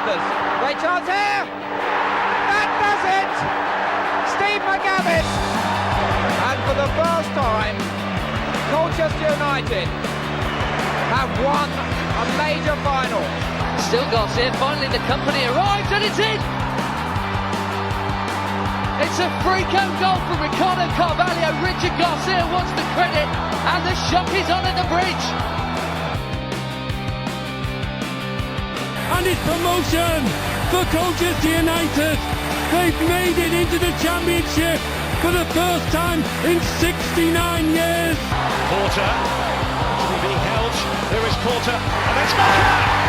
youngsters. Great chance here. That does it. Steve McGavin. And for the first time, Colchester United have won a major final. Still Garcia, finally the company arrives and it's in! It's a freak-out goal from Ricardo Carvalho. Richard Garcia wants the credit and the shock is on at the bridge. And it's promotion for Colchester United. They've made it into the Championship for the first time in 69 years. Porter, being held, there is Porter, and that's Maka!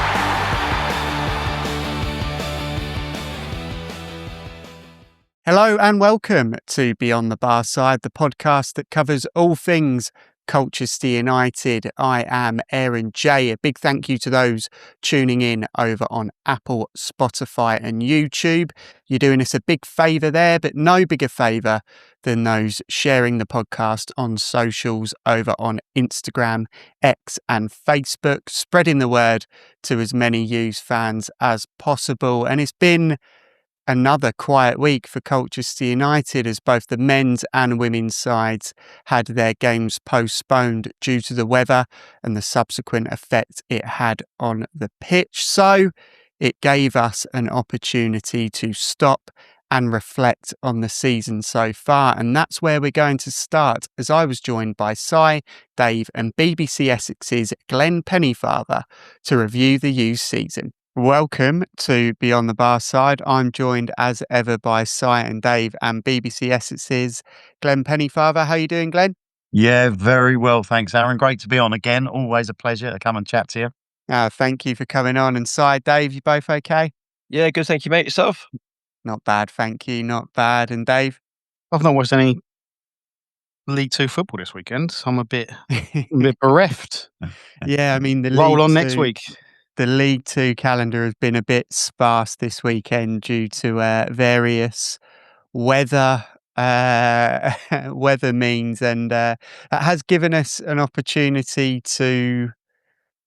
Hello and welcome to Beyond the Barside, the podcast that covers all things Colchester United. I am Aaron J. A big thank you to those tuning in over on Apple, Spotify and YouTube. You're doing us a big favour there, but no bigger favour than those sharing the podcast on socials over on Instagram, X and Facebook, spreading the word to as many U's fans as possible. And it's been another quiet week for Colchester United as both the men's and women's sides had their games postponed due to the weather and the subsequent effect it had on the pitch. So it gave us an opportunity to stop and reflect on the season so far. And that's where we're going to start, as I was joined by Si, Dave and BBC Essex's Glenn Pennyfather to review the youth season. Welcome to Beyond the Barside. I'm joined as ever by Si and Dave and BBC Essex's Glenn Pennyfather. How are you doing, Glenn? Yeah, very well, thanks, Aaron. Great to be on again. Always a pleasure to come and chat to you. Thank you for coming on. And Si, Dave, you both okay? Yeah, good, thank you, mate. Yourself? Not bad, thank you. Not bad. And Dave? I've not watched any League Two football this weekend. I'm a bit bereft. Yeah, I mean, the roll League on Two, next week. The League Two calendar has been a bit sparse this weekend due to various weather means, and that has given us an opportunity to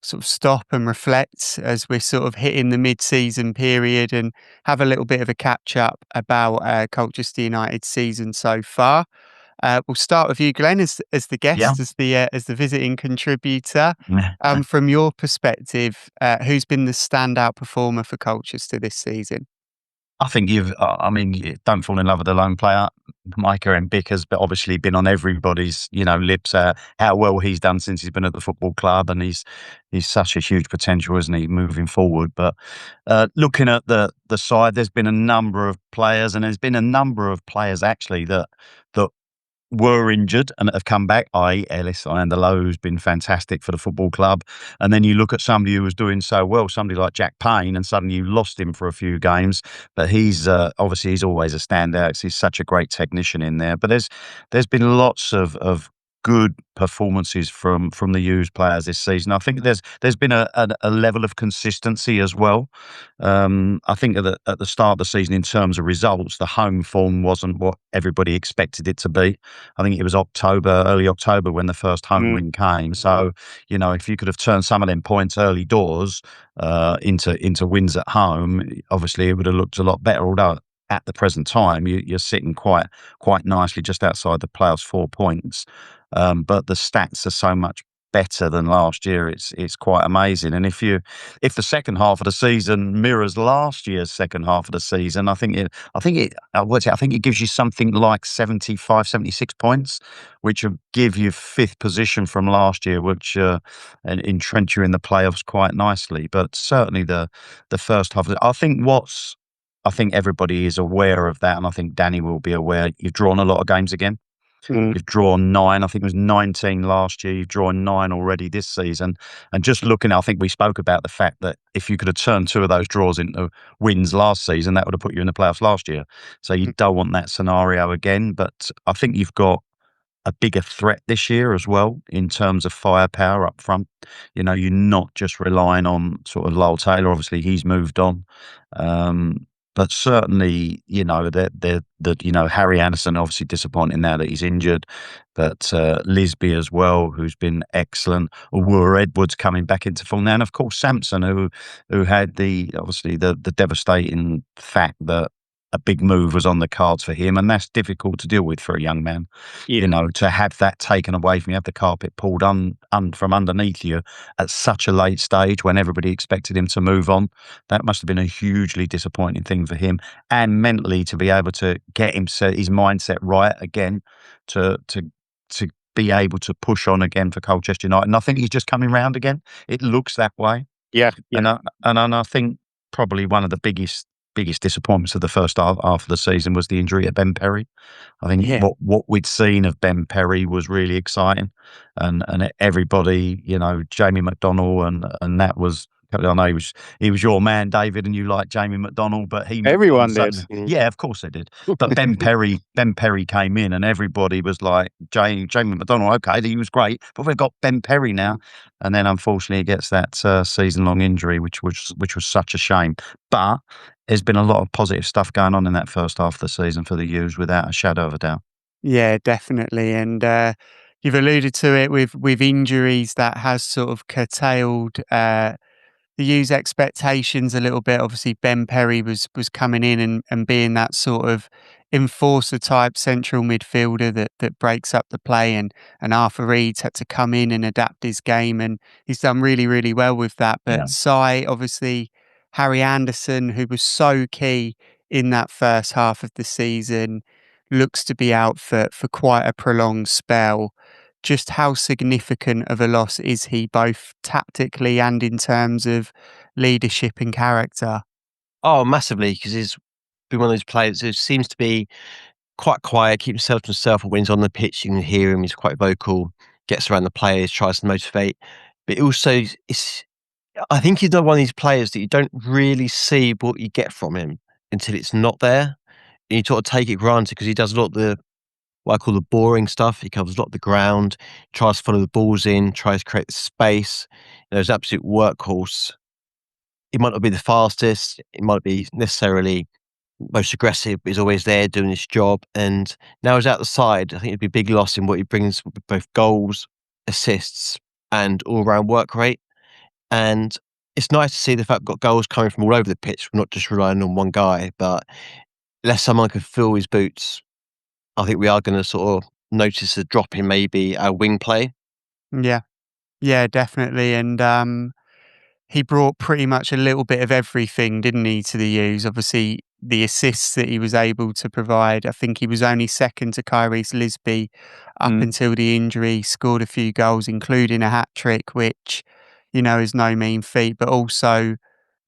sort of stop and reflect as we're sort of hitting the mid-season period and have a little bit of a catch-up about Colchester United's season so far. We'll start with you, Glenn, as the guest, as the visiting contributor. From your perspective, who's been the standout performer for Colchester this season? I think you don't fall in love with a lone player. Micah and Bicker's but obviously been on everybody's, lips, how well he's done since he's been at the football club, and he's such a huge potential, isn't he, moving forward. But looking at the side, there's been a number of players, and there's been a number of players actually that were injured and have come back, i.e. Ellis Andelo, who's been fantastic for the football club. And then you look at somebody who was doing so well, somebody like Jack Payne, and suddenly you lost him for a few games. But he's obviously he's always a standout because he's such a great technician in there. But there's been lots of good performances from the U's players this season. I think there's been a level of consistency as well. I think at the start of the season, in terms of results, the home form wasn't what everybody expected it to be. I think it was early October when the first home win came. So, if you could have turned some of them points early doors into wins at home, obviously it would have looked a lot better. Although at the present time, you're sitting quite nicely just outside the playoffs, 4 points. But the stats are so much better than last year. It's quite amazing. And if the second half of the season mirrors last year's second half of the season, I think it gives you something like 75, 76 points, which will give you fifth position from last year, which entrench you in the playoffs quite nicely. But certainly the first half, I think everybody is aware of that, and I think Danny will be aware. You've drawn a lot of games again. You've drawn 9. I think it was 19 last year. You've drawn 9 already this season. And just looking, I think we spoke about the fact that if you could have turned 2 of those draws into wins last season, that would have put you in the playoffs last year. So you don't want that scenario again. But I think you've got a bigger threat this year as well in terms of firepower up front. You're not just relying on sort of Lyle Taylor. Obviously, he's moved on. but certainly, Harry Anderson obviously disappointing now that he's injured, but Lisby as well, who's been excellent. Aurora Edwards coming back into form now, and of course Sampson, who had the devastating fact that a big move was on the cards for him, and that's difficult to deal with for a young man. To have that taken away from you, have the carpet pulled from underneath you at such a late stage when everybody expected him to move on. That must have been a hugely disappointing thing for him, and mentally to be able to get his mindset right again, to be able to push on again for Colchester United. And I think he's just coming round again. It looks that way. Yeah. And I think probably one of the biggest disappointments of the first half of the season was the injury of Ben Perry. I think what we'd seen of Ben Perry was really exciting, and everybody, Jamie McDonnell and that was. I know he was your man, David, and you like Jamie McDonnell, but everyone did. Yeah, of course they did. But Ben Perry came in, and everybody was like, Jamie McDonnell, okay, he was great, but we've got Ben Perry now, and then unfortunately he gets that season-long injury, which was such a shame. But there's been a lot of positive stuff going on in that first half of the season for the U's, without a shadow of a doubt. Yeah, definitely. And you've alluded to it with injuries that has sort of curtailed the U's expectations a little bit. Obviously, Ben Perry was coming in and being that sort of enforcer type central midfielder that breaks up the play, and Arthur Reed's had to come in and adapt his game, and he's done really, really well with that. But obviously, Harry Anderson, who was so key in that first half of the season, looks to be out for quite a prolonged spell. Just how significant of a loss is he, both tactically and in terms of leadership and character? Oh, massively, because he's been one of those players who seems to be quite quiet, keeps himself to himself, and when he's on the pitch, you can hear him. He's quite vocal, gets around the players, tries to motivate. But also, I think he's not one of these players that you don't really see what you get from him until it's not there. And you sort of take it granted because he does a lot of what I call the boring stuff. He covers a lot of the ground, tries to follow the balls in, tries to create the space. He's an absolute workhorse. He might not be the fastest, he might be necessarily most aggressive, but he's always there doing his job. And now he's out the side. I think it'd be a big loss in what he brings with both goals, assists, and all round work rate. And it's nice to see the fact we've got goals coming from all over the pitch. We're not just relying on one guy, but unless someone could fill his boots, I think we are going to sort of notice a drop in maybe our wing play. Yeah, definitely. And he brought pretty much a little bit of everything, didn't he, to the U's? Obviously, the assists that he was able to provide. I think he was only second to Kyrese Lisby up until the injury, scored a few goals, including a hat-trick, which, is no mean feat, but also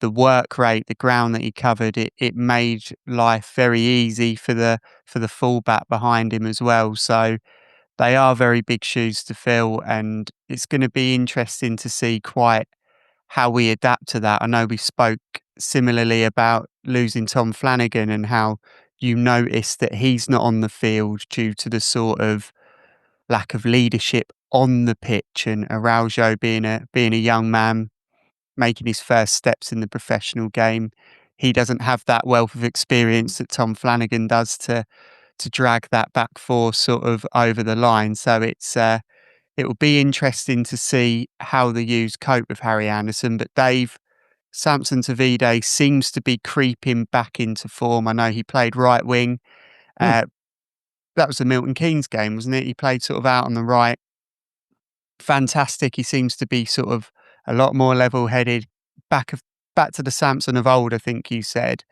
the work rate, the ground that he covered, it made life very easy for the fullback behind him as well. So they are very big shoes to fill, and it's going to be interesting to see quite how we adapt to that. I know we spoke similarly about losing Tom Flanagan and how you noticed that he's not on the field due to the sort of lack of leadership on the pitch, and Araujo being a young man making his first steps in the professional game. He doesn't have that wealth of experience that Tom Flanagan does to drag that back four sort of over the line. So it will be interesting to see how the U's cope with Harry Anderson. But Dave, Samson Tavide seems to be creeping back into form. I know he played right wing. That was the Milton Keynes game, wasn't it? He played sort of out on the right. Fantastic. He seems to be sort of a lot more level-headed, back to the Samson of old, I think you said.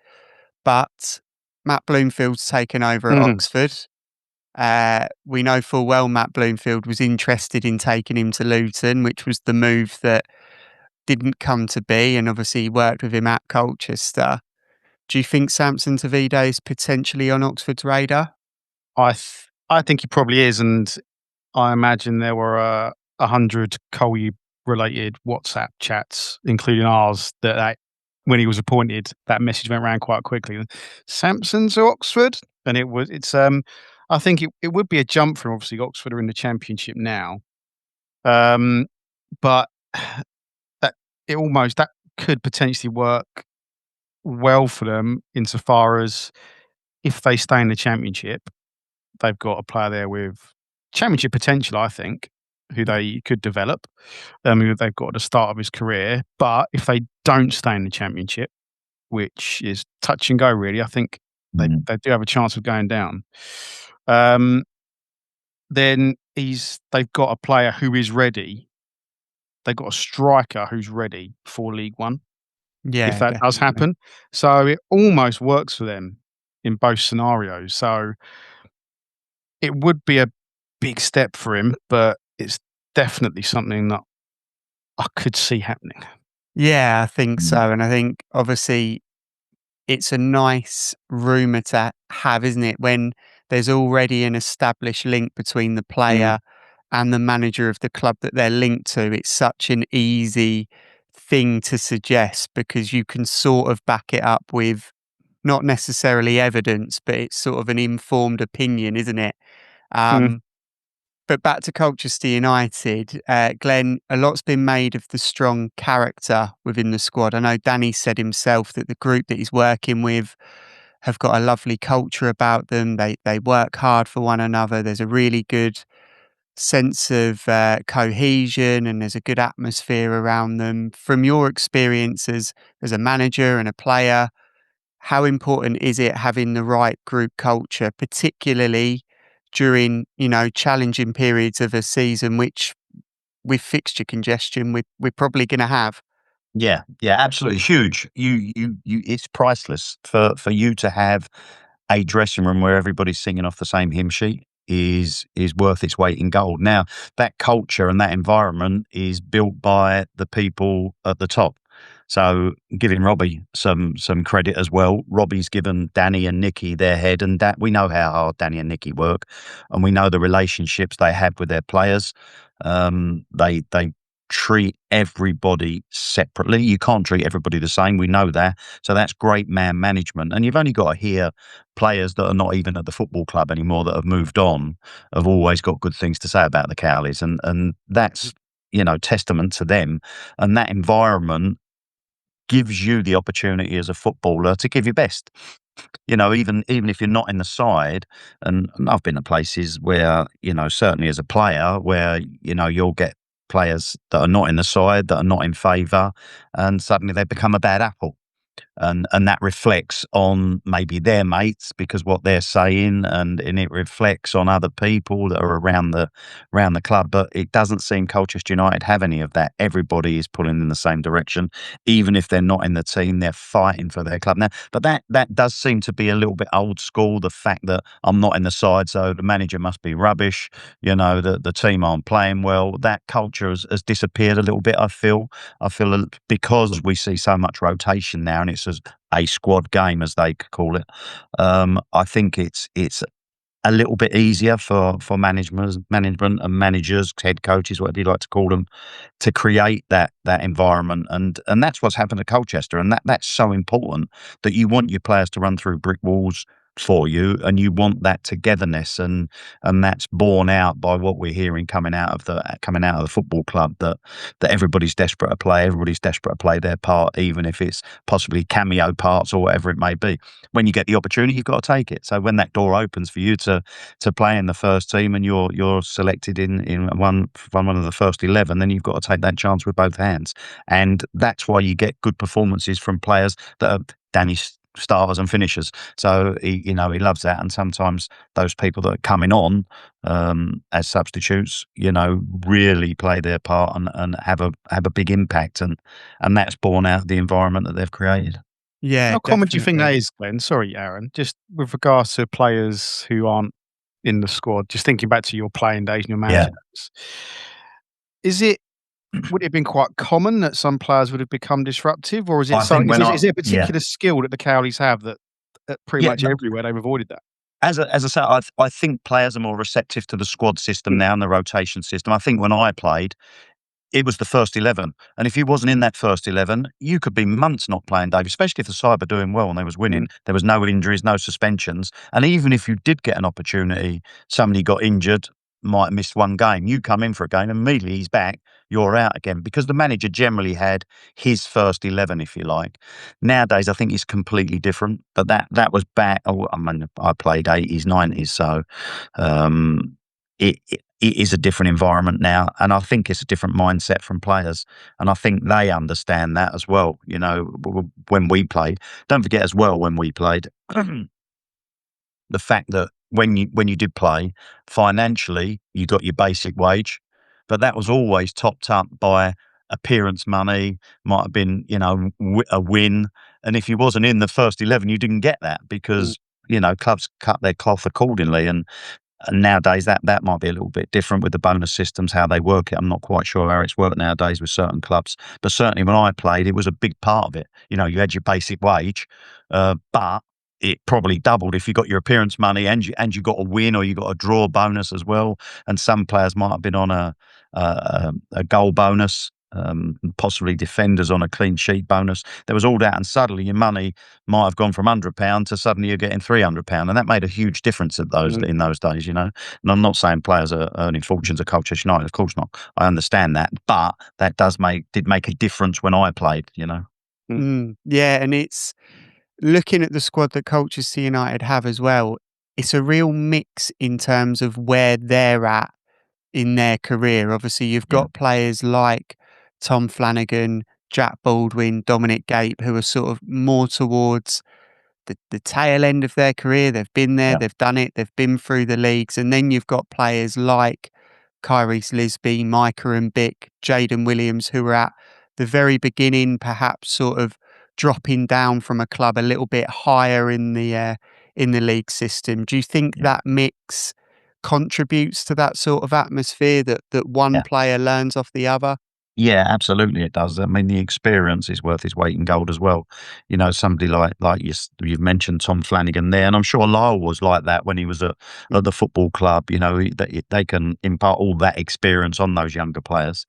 But Matt Bloomfield's taken over at Oxford. We know full well Matt Bloomfield was interested in taking him to Luton, which was the move that didn't come to be, and obviously he worked with him at Colchester. Do you think Samson Tavide is potentially on Oxford's radar? I think he probably is, and I imagine there were 100 Col U related WhatsApp chats, including ours, that when he was appointed, that message went around quite quickly. Samson to Oxford, and I think it would be a jump for him. Obviously, Oxford are in the Championship now, but that could potentially work well for them insofar as if they stay in the Championship, they've got a player there with Championship potential, I think, who they could develop. Who they've got at the start of his career. But if they don't stay in the Championship, which is touch and go, really, I think they do have a chance of going down. Then they've got a player who is ready. They've got a striker who's ready for League One. Yeah, if that does happen. So it almost works for them in both scenarios. So it would be a big step for him, but it's definitely something that I could see happening. Yeah, I think so. And I think obviously it's a nice rumour to have, isn't it? When there's already an established link between the player and the manager of the club that they're linked to. It's such an easy thing to suggest because you can sort of back it up with not necessarily evidence, but it's sort of an informed opinion, isn't it? But back to Colchester United, Glenn, a lot's been made of the strong character within the squad. I know Danny said himself that the group that he's working with have got a lovely culture about them. They work hard for one another. There's a really good sense of cohesion and there's a good atmosphere around them. From your experiences as a manager and a player, how important is it having the right group culture, particularly during, challenging periods of a season, which with fixture congestion, we're probably going to have? Yeah, absolutely huge. It's priceless for you to have a dressing room where everybody's singing off the same hymn sheet is worth its weight in gold. Now, that culture and that environment is built by the people at the top. So giving Robbie some credit as well. Robbie's given Danny and Nicky their head, and we know how hard Danny and Nicky work, and we know the relationships they have with their players. They treat everybody separately. You can't treat everybody the same. We know that. So that's great man management. And you've only got to hear players that are not even at the football club anymore that have moved on have always got good things to say about the Cowleys, and that's testament to them. And that environment gives you the opportunity as a footballer to give your best. Even if you're not in the side, and I've been to places where, certainly as a player, where, you'll get players that are not in the side, that are not in favour, and suddenly they become a bad apple. And that reflects on maybe their mates because what they're saying, and it reflects on other people that are around the club. But it doesn't seem Colchester United have any of that. Everybody is pulling in the same direction, even if they're not in the team. They're fighting for their club now. But that does seem to be a little bit old school. The fact that I'm not in the side, so the manager must be rubbish. The team aren't playing well. That culture has disappeared a little bit. I feel because we see so much rotation now, and it's a squad game, as they could call it. I think it's a little bit easier for management and managers, head coaches, whatever you like to call them, to create that environment. And that's what's happened at Colchester. And that's so important, that you want your players to run through brick walls for you, and you want that togetherness, and that's borne out by what we're hearing coming out of the football club, that everybody's desperate to play, everybody's desperate to play their part, even if it's possibly cameo parts or whatever it may be. When you get the opportunity, you've got to take it. So when that door opens for you to play in the first team, and you're selected in one of the first 11, then you've got to take that chance with both hands. And that's why you get good performances from players that are Danny's starters and finishers. So he loves that. And sometimes those people that are coming on as substitutes, really play their part and have a big impact, and that's born out of the environment that they've created. Yeah. How common do you think that is, Glenn? Sorry, Aaron. Just with regards to players who aren't in the squad, just thinking back to your playing days and your manager days, would it have been quite common that some players would have become disruptive, or is it something? Is there a particular skill that the Cowleys have that pretty much everywhere they've avoided that? As I say, I think players are more receptive to the squad system now and the rotation system. I think when I played, it was the first 11. And if you wasn't in that first 11, you could be months not playing, Dave, especially if the side were doing well and they was winning. There was no injuries, no suspensions. And even if you did get an opportunity, somebody got injured, might have missed one game. You come in for a game and immediately he's back. you're out again, because the manager generally had his first 11, if you like. Nowadays, I think it's completely different. But that was back. Oh, I mean, I played 80s, 90s, so it is a different environment now, and I think it's a different mindset from players, and I think they understand that as well. You know, when we played, don't forget as well, when we played, the fact that when you did play, financially you got your basic wage, but that was always topped up by appearance money. Might have been, you know, a win, and if you wasn't in the first 11, you didn't get that, because you know, clubs cut their cloth accordingly. And nowadays that might be a little bit different with the bonus systems, how they work it. I'm not quite sure how it's worked nowadays with certain clubs, but certainly when I played, it was a big part of it. You know, you had your basic wage, but it probably doubled if you got your appearance money and you got a win, or you got a draw bonus as well. And some players might have been on a goal bonus, possibly defenders on a clean sheet bonus. There was all that, and suddenly your money might have gone from £100 to suddenly you're getting £300, and that made a huge difference in those days. You know, and I'm not saying players are earning fortunes at Colchester United, of course not. I understand that, but that did make a difference when I played. You know, yeah, and it's looking at the squad that Colchester United have as well. It's a real mix in terms of where they're at in their career. Obviously, you've got players like Tom Flanagan, Jack Baldwin, Dominic Gape, who are sort of more towards the tail end of their career. They've been there, they've done it, they've been through the leagues. And then you've got players like Kyrese Lisby, Micah and Bick, Jaden Williams, who are at the very beginning, perhaps sort of dropping down from a club a little bit higher in the league system. Do you think that mix contributes to that sort of atmosphere, that one player learns off the other? Yeah, absolutely it does. I mean, the experience is worth its weight in gold as well. You know, somebody like you've mentioned Tom Flanagan there, and I'm sure Lyle was like that when he was at the football club. You know, they can impart all that experience on those younger players,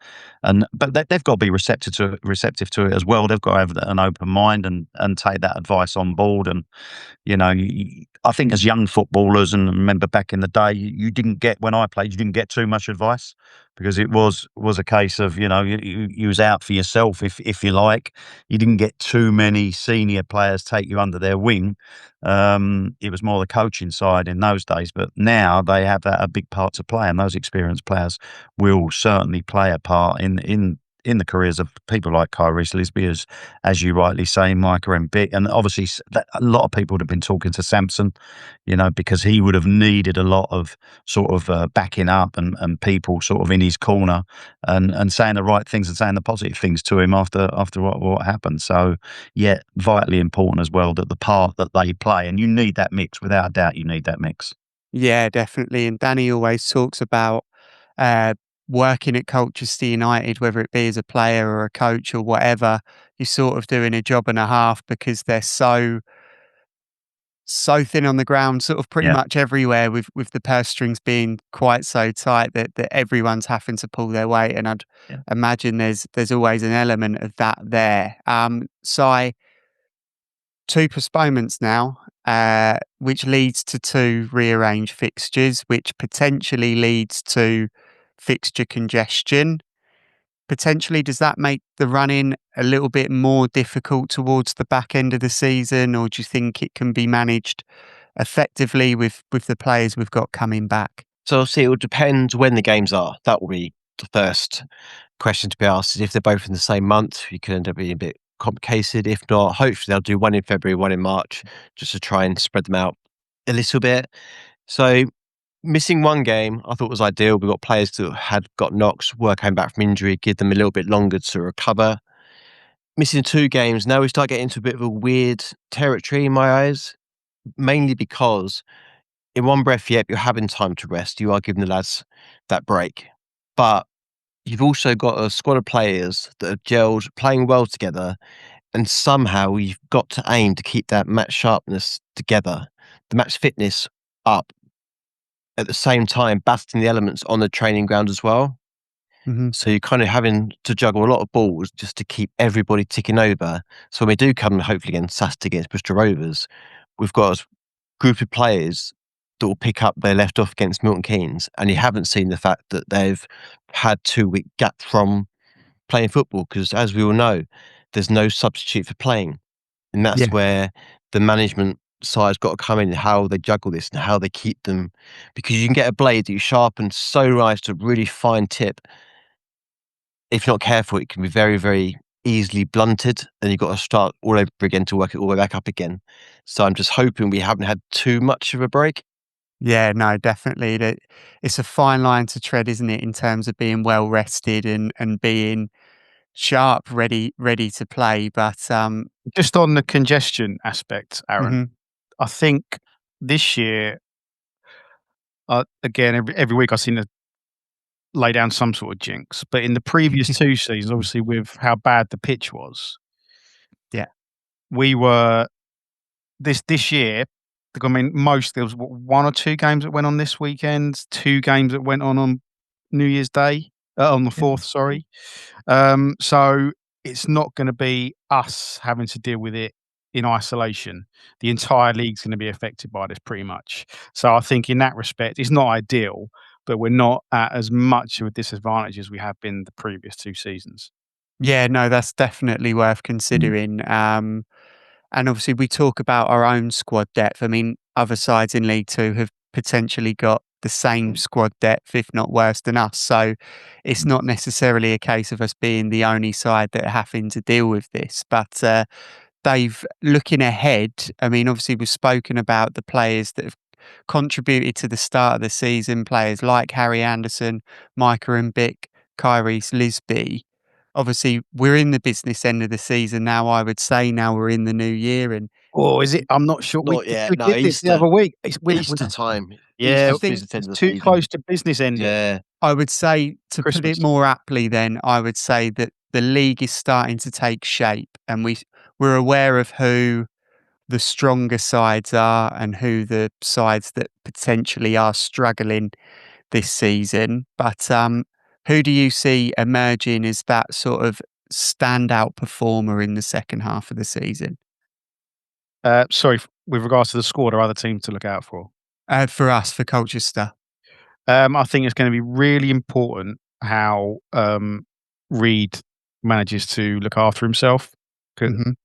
but they've got to be receptive to it as well. They've got to have an open mind and take that advice on board. And you know, I think as young footballers, and remember back in the day, you didn't get, when I played, you didn't get too much advice, because it was a case of, you know, you was out for yourself, if you like. You didn't get too many senior players take you under their wing. It was more the coaching side in those days, but now they have a big part to play, and those experienced players will certainly play a part in the careers of people like Kyrese Lisby, as you rightly say, Micah and Bick. And obviously a lot of people would have been talking to Samson, you know, because he would have needed a lot of sort of backing up and people sort of in his corner and saying the right things and saying the positive things to him after what happened. So yeah, vitally important as well, that the part that they play, and you need that mix, without a doubt. You need that mix. Yeah, definitely. And Danny always talks about working at Colchester United, whether it be as a player or a coach or whatever, you're sort of doing a job and a half, because they're so thin on the ground, sort of pretty much everywhere, with the purse strings being quite so tight that everyone's having to pull their weight. And I'd imagine there's always an element of that there. Si, 2 postponements now, which leads to 2 rearranged fixtures, which potentially leads to fixture congestion. Potentially, does that make the run-in a little bit more difficult towards the back end of the season, or do you think it can be managed effectively with the players we've got coming back? So obviously it will depend when the games are. That will be the first question to be asked. Is if they're both in the same month, you could end up being a bit complicated. If not, hopefully they'll do one in February, one in March, just to try and spread them out a little bit. So missing one game, I thought was ideal. We've got players that had got knocks, were came back from injury, give them a little bit longer to recover. Missing 2 games, now we start getting into a bit of a weird territory in my eyes, mainly because in one breath, yep, you're having time to rest. You are giving the lads that break. But you've also got a squad of players that have gelled, playing well together, and somehow you've got to aim to keep that match sharpness together, the match fitness up, at the same time battling the elements on the training ground as well. Mm-hmm. So you're kind of having to juggle a lot of balls just to keep everybody ticking over. So when we do come, hopefully against Saturday against Bristol Rovers, we've got a group of players that will pick up their left off against Milton Keynes, and you haven't seen the fact that they've had 2-week gap from playing football, because as we all know, there's no substitute for playing, and that's Yeah. where the management side's got to come in, how they juggle this and how they keep them, because you can get a blade that you sharpen so nice to really fine tip. If you're not careful, it can be very, very easily blunted, and you've got to start all over again to work it all the way back up again. So I'm just hoping we haven't had too much of a break. Yeah, no, definitely. It's a fine line to tread, isn't it, in terms of being well rested and being sharp, ready to play. But Just on the congestion aspect, Aaron, mhm. I think this year, again, every week I've seen to lay down some sort of jinx. But in the previous 2 seasons, obviously with how bad the pitch was, Yeah. we were this year. I mean, there was 1 or 2 games that went on this weekend, 2 games that went on New Year's Day, on the 4th. Sorry. So it's not going to be us having to deal with it in isolation. The entire league's going to be affected by this pretty much. So I think in that respect, it's not ideal, but we're not at as much of a disadvantage as we have been the previous 2 seasons. Yeah, no, that's definitely worth considering. And obviously, we talk about our own squad depth. I mean, other sides in League Two have potentially got the same squad depth, if not worse than us. So it's not necessarily a case of us being the only side that are having to deal with this. But Dave, looking ahead, I mean, obviously, we've spoken about the players that have contributed to the start of the season, players like Harry Anderson, Micah and Bick, Kyrie's Lisby. Obviously, we're in the business end of the season now, I would say. Now we're in the new year. And Or is it? I'm not sure. Not yet. We No, did this the Easter. other week. Easter time. Yeah, Easter's think business end it's of the too season. close to business ending. Yeah. I would say, to put Christmas. it more aptly, then I would say that the league is starting to take shape, and we're aware of who the stronger sides are and who the sides that potentially are struggling this season. But who do you see emerging as that sort of standout performer in the second half of the season? Sorry, with regards to the squad or other teams to look out for. For us, for Colchester. I think it's going to be really important how Reid manages to look after himself. 'Cause Mhm.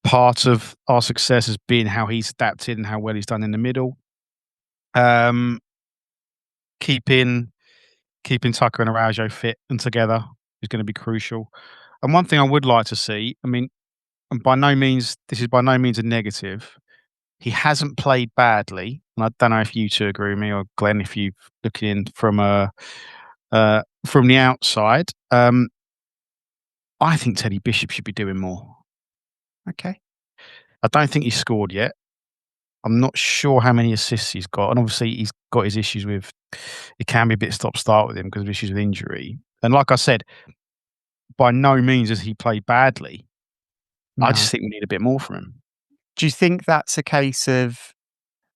part of our success has been how he's adapted and how well he's done in the middle. Keeping Tucker and Araujo fit and together is going to be crucial. And one thing I would like to see, I mean, and this is by no means a negative. He hasn't played badly, and I don't know if you two agree with me, or Glenn, if you look in from the outside. I think Teddy Bishop should be doing more. Okay. I don't think he's scored yet. I'm not sure how many assists he's got, and obviously he's got his issues with. It can be a bit stop-start with him because of issues with injury. And like I said, by no means has he played badly. I No. just think we need a bit more from him. Do you think that's a case of,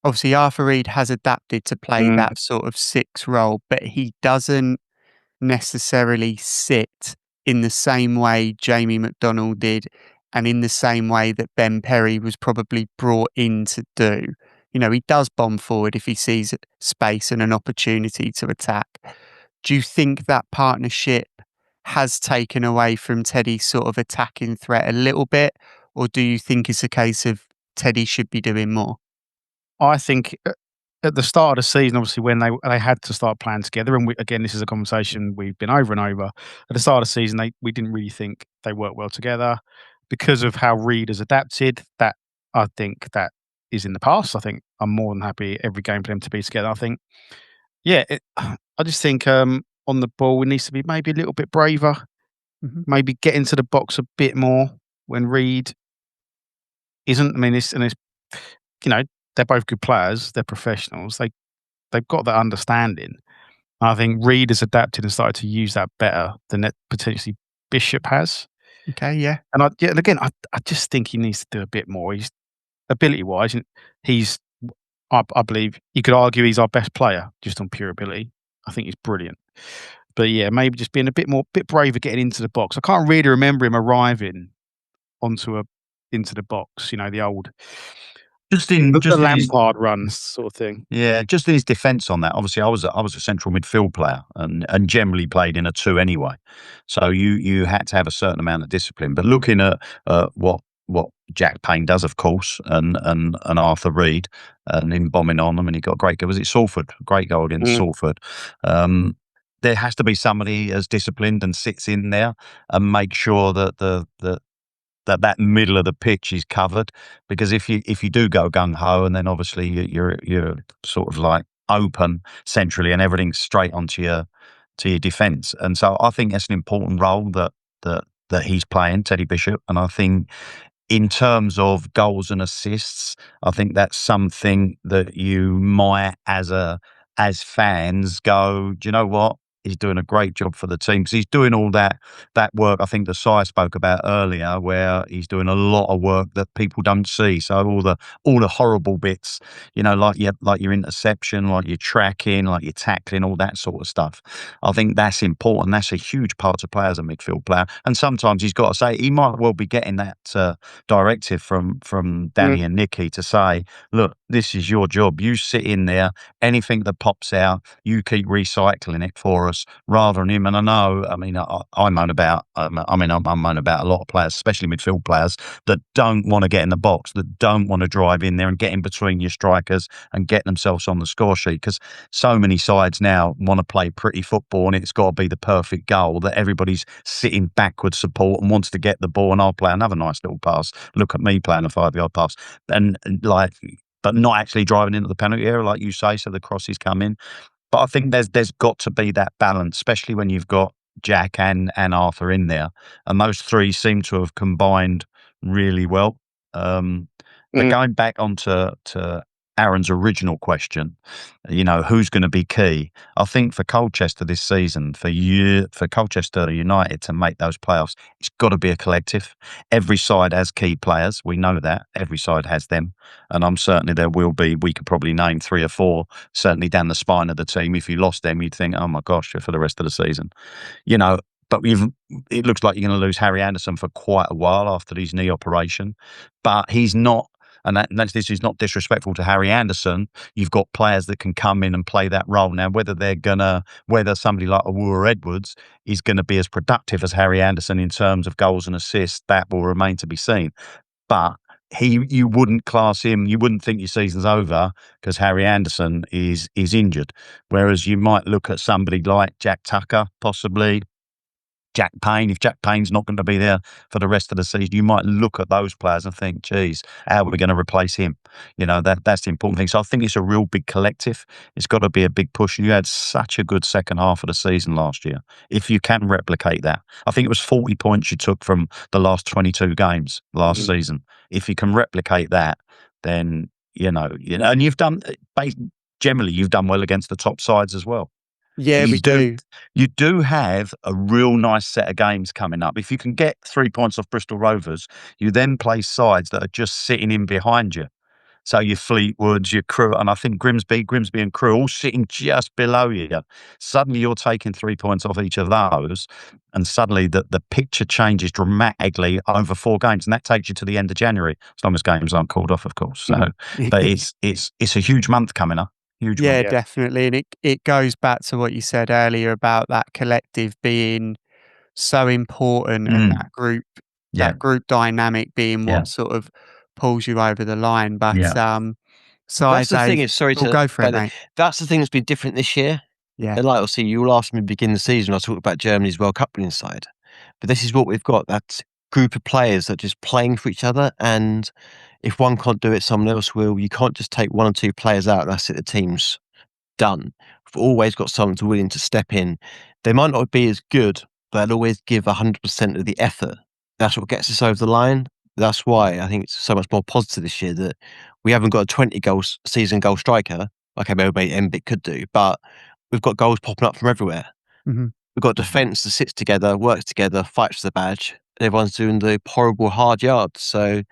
obviously Arthur Reid has adapted to play that sort of 6 role, but he doesn't necessarily sit in the same way Jamie McDonald did, and in the same way that Ben Perry was probably brought in to do. You know, he does bomb forward if he sees space and an opportunity to attack. Do you think that partnership has taken away from Teddy's sort of attacking threat a little bit, or do you think it's a case of Teddy should be doing more? I think at the start of the season, obviously, when they had to start playing together, and again, this is a conversation we've been over and over. At the start of the season, we didn't really think they worked well together because of how Reid has adapted. That I think that is in the past. I think I'm more than happy every game for them to be together. I think, yeah, I just think on the ball, it needs to be maybe a little bit braver, maybe get into the box a bit more when Reid isn't. I mean, it's you know, they're both good players. They're professionals. They've got that understanding. I think Reid has adapted and started to use that better than that potentially Bishop has. Okay, yeah. And again, I just think he needs to do a bit more. He's ability-wise, I believe you could argue he's our best player just on pure ability. I think he's brilliant. But yeah, maybe just being a bit braver getting into the box. I can't really remember him arriving into the box. You know, the old Just in The his, Lampard runs sort of thing. yeah, just in his defence on that. Obviously, I was a central midfield player and generally played in a 2 anyway. So you had to have a certain amount of discipline. But looking at what Jack Payne does, of course, and Arthur Reed, and him bombing on them, and he got a great goal. Was it Salford? Great goal against Salford. There has to be somebody as disciplined and sits in there and make sure that that middle of the pitch is covered, because if you do go gung ho, and then obviously you're sort of like open centrally and everything's straight onto your defence. And so I think that's an important role that he's playing, Teddy Bishop. And I think in terms of goals and assists, I think that's something that you might, as fans, go, do you know what? He's doing a great job for the team, because he's doing all that work. I think that Si spoke about earlier, where he's doing a lot of work that people don't see. So all the horrible bits, like your interception, like your tracking, like your tackling, all that sort of stuff. I think that's important. That's a huge part to play as a midfield player. And sometimes he's got to say, he might well be getting that directive from Danny and Nicky to say, look, this is your job. You sit in there. Anything that pops out, you keep recycling it for us, rather than him. And I know, I mean, I moan about, I moan about a lot of players, especially midfield players, that don't want to get in the box, that don't want to drive in there and get in between your strikers and get themselves on the score sheet. Because so many sides now want to play pretty football, and it's got to be the perfect goal, that everybody's sitting backwards support and wants to get the ball, and I'll play another nice little pass. Look at me playing a 5-yard pass. And but not actually driving into the penalty area, like you say, so the crosses come in. But I think there's got to be that balance, especially when you've got Jack and Arthur in there, and those three seem to have combined really well. But going back onto Aaron's original question, who's going to be key? I think for Colchester this season, for Colchester United to make those playoffs, it's got to be a collective. Every side has key players. We know that. Every side has them. And I'm certain there will be. We could probably name 3 or 4, certainly down the spine of the team. If you lost them, you'd think, oh my gosh, for the rest of the season. But it looks like you're going to lose Harry Anderson for quite a while after his knee operation. But he's not. And this is not disrespectful to Harry Anderson. You've got players that can come in and play that role. Now, whether somebody like Awura Edwards is going to be as productive as Harry Anderson in terms of goals and assists, that will remain to be seen. But you wouldn't class him, you wouldn't think your season's over because Harry Anderson is injured. Whereas you might look at somebody like Jack Tucker, possibly Jack Payne. If Jack Payne's not going to be there for the rest of the season, you might look at those players and think, geez, how are we going to replace him? That's the important thing. So I think it's a real big collective. It's got to be a big push. You had such a good second half of the season last year. If you can replicate that, I think it was 40 points you took from the last 22 games last season. If you can replicate that, then, and you've done, generally, you've done well against the top sides as well. Yeah, we do. You do have a real nice set of games coming up. If you can get 3 points off Bristol Rovers, you then play sides that are just sitting in behind you. So your Fleetwoods, your Crew, and I think Grimsby and Crew all sitting just below you. Suddenly you're taking 3 points off each of those, and suddenly the picture changes dramatically over 4 games, and that takes you to the end of January, as long as games aren't called off, of course. So, but it's a huge month coming up. Yeah, definitely. And it goes back to what you said earlier about that collective being so important, and that group dynamic being what sort of pulls you over the line. But so that's the thing. Go for it, mate. That's the thing that's been different this year. Yeah. And obviously, you all asked me at the beginning of the season, I talked about Germany's World Cup winning side. But this is what we've got, that group of players that are just playing for each other. And if one can't do it, someone else will. You can't just take 1 or 2 players out and that's it, the team's done. We've always got someone willing to step in. They might not be as good, but they'll always give 100% of the effort. That's what gets us over the line. That's why I think it's so much more positive this year that we haven't got a 20 season goal striker, like maybe Mbic could do, but we've got goals popping up from everywhere. Mm-hmm. We've got defence that sits together, works together, fights for the badge. Everyone's doing the horrible hard yards. So,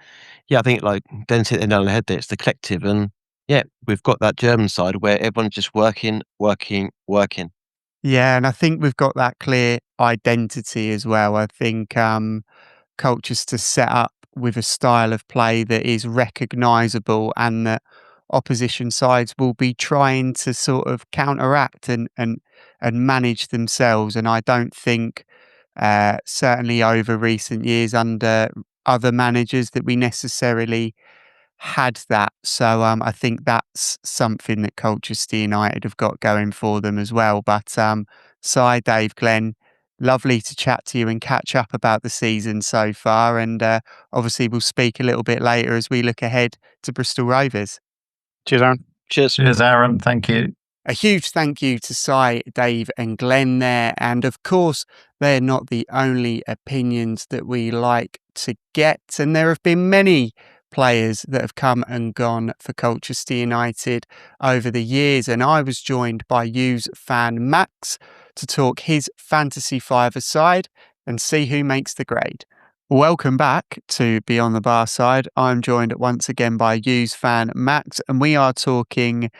yeah, I think like Dennis hit the nail on the head there. It's the collective, and yeah, we've got that German side where everyone's just working. Yeah, and I think we've got that clear identity as well. I think Colchester set up with a style of play that is recognisable and that opposition sides will be trying to sort of counteract and manage themselves. And I don't think, certainly over recent years under other managers, that we necessarily had that. So I think that's something that Colchester United have got going for them as well. But Si, Dave, Glenn, lovely to chat to you and catch up about the season so far. And obviously we'll speak a little bit later as we look ahead to Bristol Rovers. Cheers, Aaron. Cheers. Cheers, Aaron. Thank you. A huge thank you to Si, Dave and Glenn there. And of course, they're not the only opinions that we like to get. And there have been many players that have come and gone for Colchester United over the years. And I was joined by U's fan Max to talk his fantasy five-a-side and see who makes the grade. Welcome back to Beyond the Barside. I'm joined once again by U's fan Max, and we are talking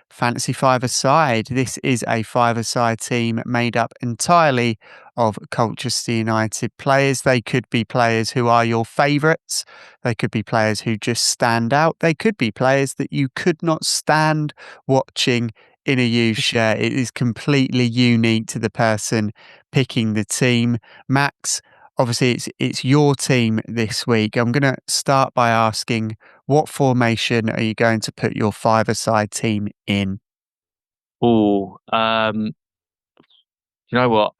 Fantasy Five-a-side. This is a five-a-side team made up entirely of Colchester United players. They could be players who are your favourites. They could be players who just stand out. They could be players that you could not stand watching in a U shirt. It is completely unique to the person picking the team. Max, obviously it's your team this week. I'm going to start by asking, what formation are you going to put your five-a-side team in? Oh, you know what?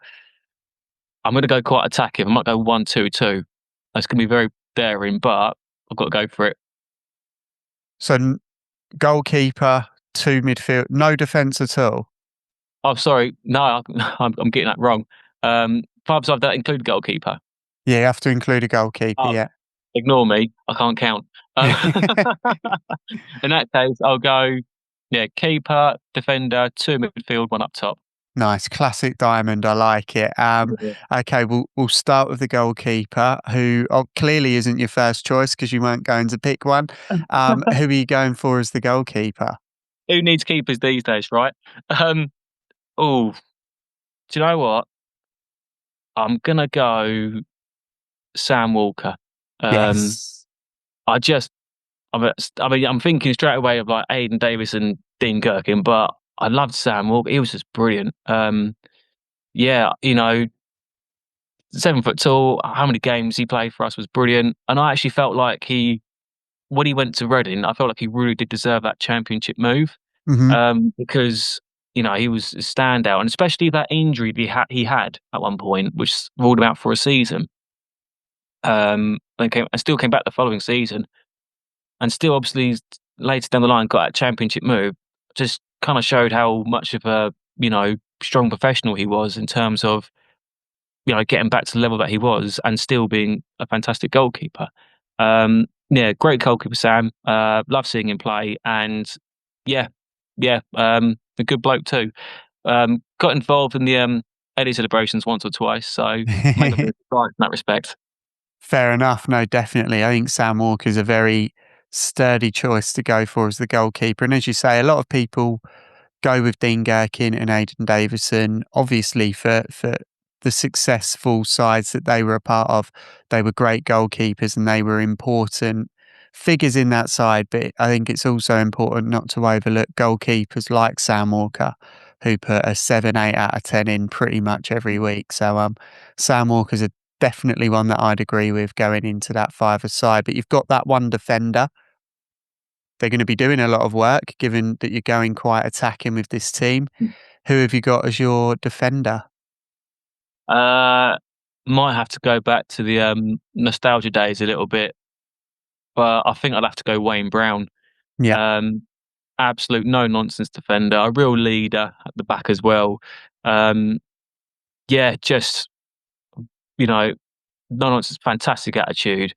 I'm going to go quite attacking. I might go 1-2-2. That's going to be very daring, but I've got to go for it. So goalkeeper, two midfield, no defence at all? Oh, sorry. No, I'm getting that wrong. Five-a-side, that include goalkeeper. Yeah, you have to include a goalkeeper, yeah. Ignore me. I can't count. In that case, I'll go, keeper, defender, two midfield, one up top. Nice, classic diamond. I like it. Okay, we'll start with the goalkeeper, who clearly isn't your first choice because you weren't going to pick one. Who are you going for as the goalkeeper? Who needs keepers these days, right? Do you know what? I'm gonna go Sam Walker. Yes. I'm thinking straight away of like Aidan Davis and Dean Gherkin, but I loved Sam Walker. He was just brilliant. 7 foot tall. How many games he played for us was brilliant. And I actually felt like when he went to Reading, I felt like he really did deserve that championship move. Mm-hmm. Because he was a standout, and especially that injury he had at one point, which ruled him out for a season. And still came back the following season, and still obviously later down the line got that championship move. Just kind of showed how much of a strong professional he was in terms of getting back to the level that he was and still being a fantastic goalkeeper. Great goalkeeper Sam. Love seeing him play, and a good bloke too. Got involved in the Eddie celebrations once or twice, so made a bit of pride in that respect. Fair enough. No, definitely. I think Sam Walker is a very sturdy choice to go for as the goalkeeper. And as you say, a lot of people go with Dean Gherkin and Aidan Davison, obviously for the successful sides that they were a part of. They were great goalkeepers and they were important figures in that side. But I think it's also important not to overlook goalkeepers like Sam Walker, who put a 7, 8 out of 10 in pretty much every week. So Sam Walker's definitely one that I'd agree with going into that five-a-side. But you've got that one defender. They're going to be doing a lot of work, given that you're going quite attacking with this team. Who have you got as your defender? Might have to go back to the nostalgia days a little bit, but I think I'd have to go Wayne Brown. Yeah. Absolute no-nonsense defender, a real leader at the back as well. Just no-nonsense, fantastic attitude.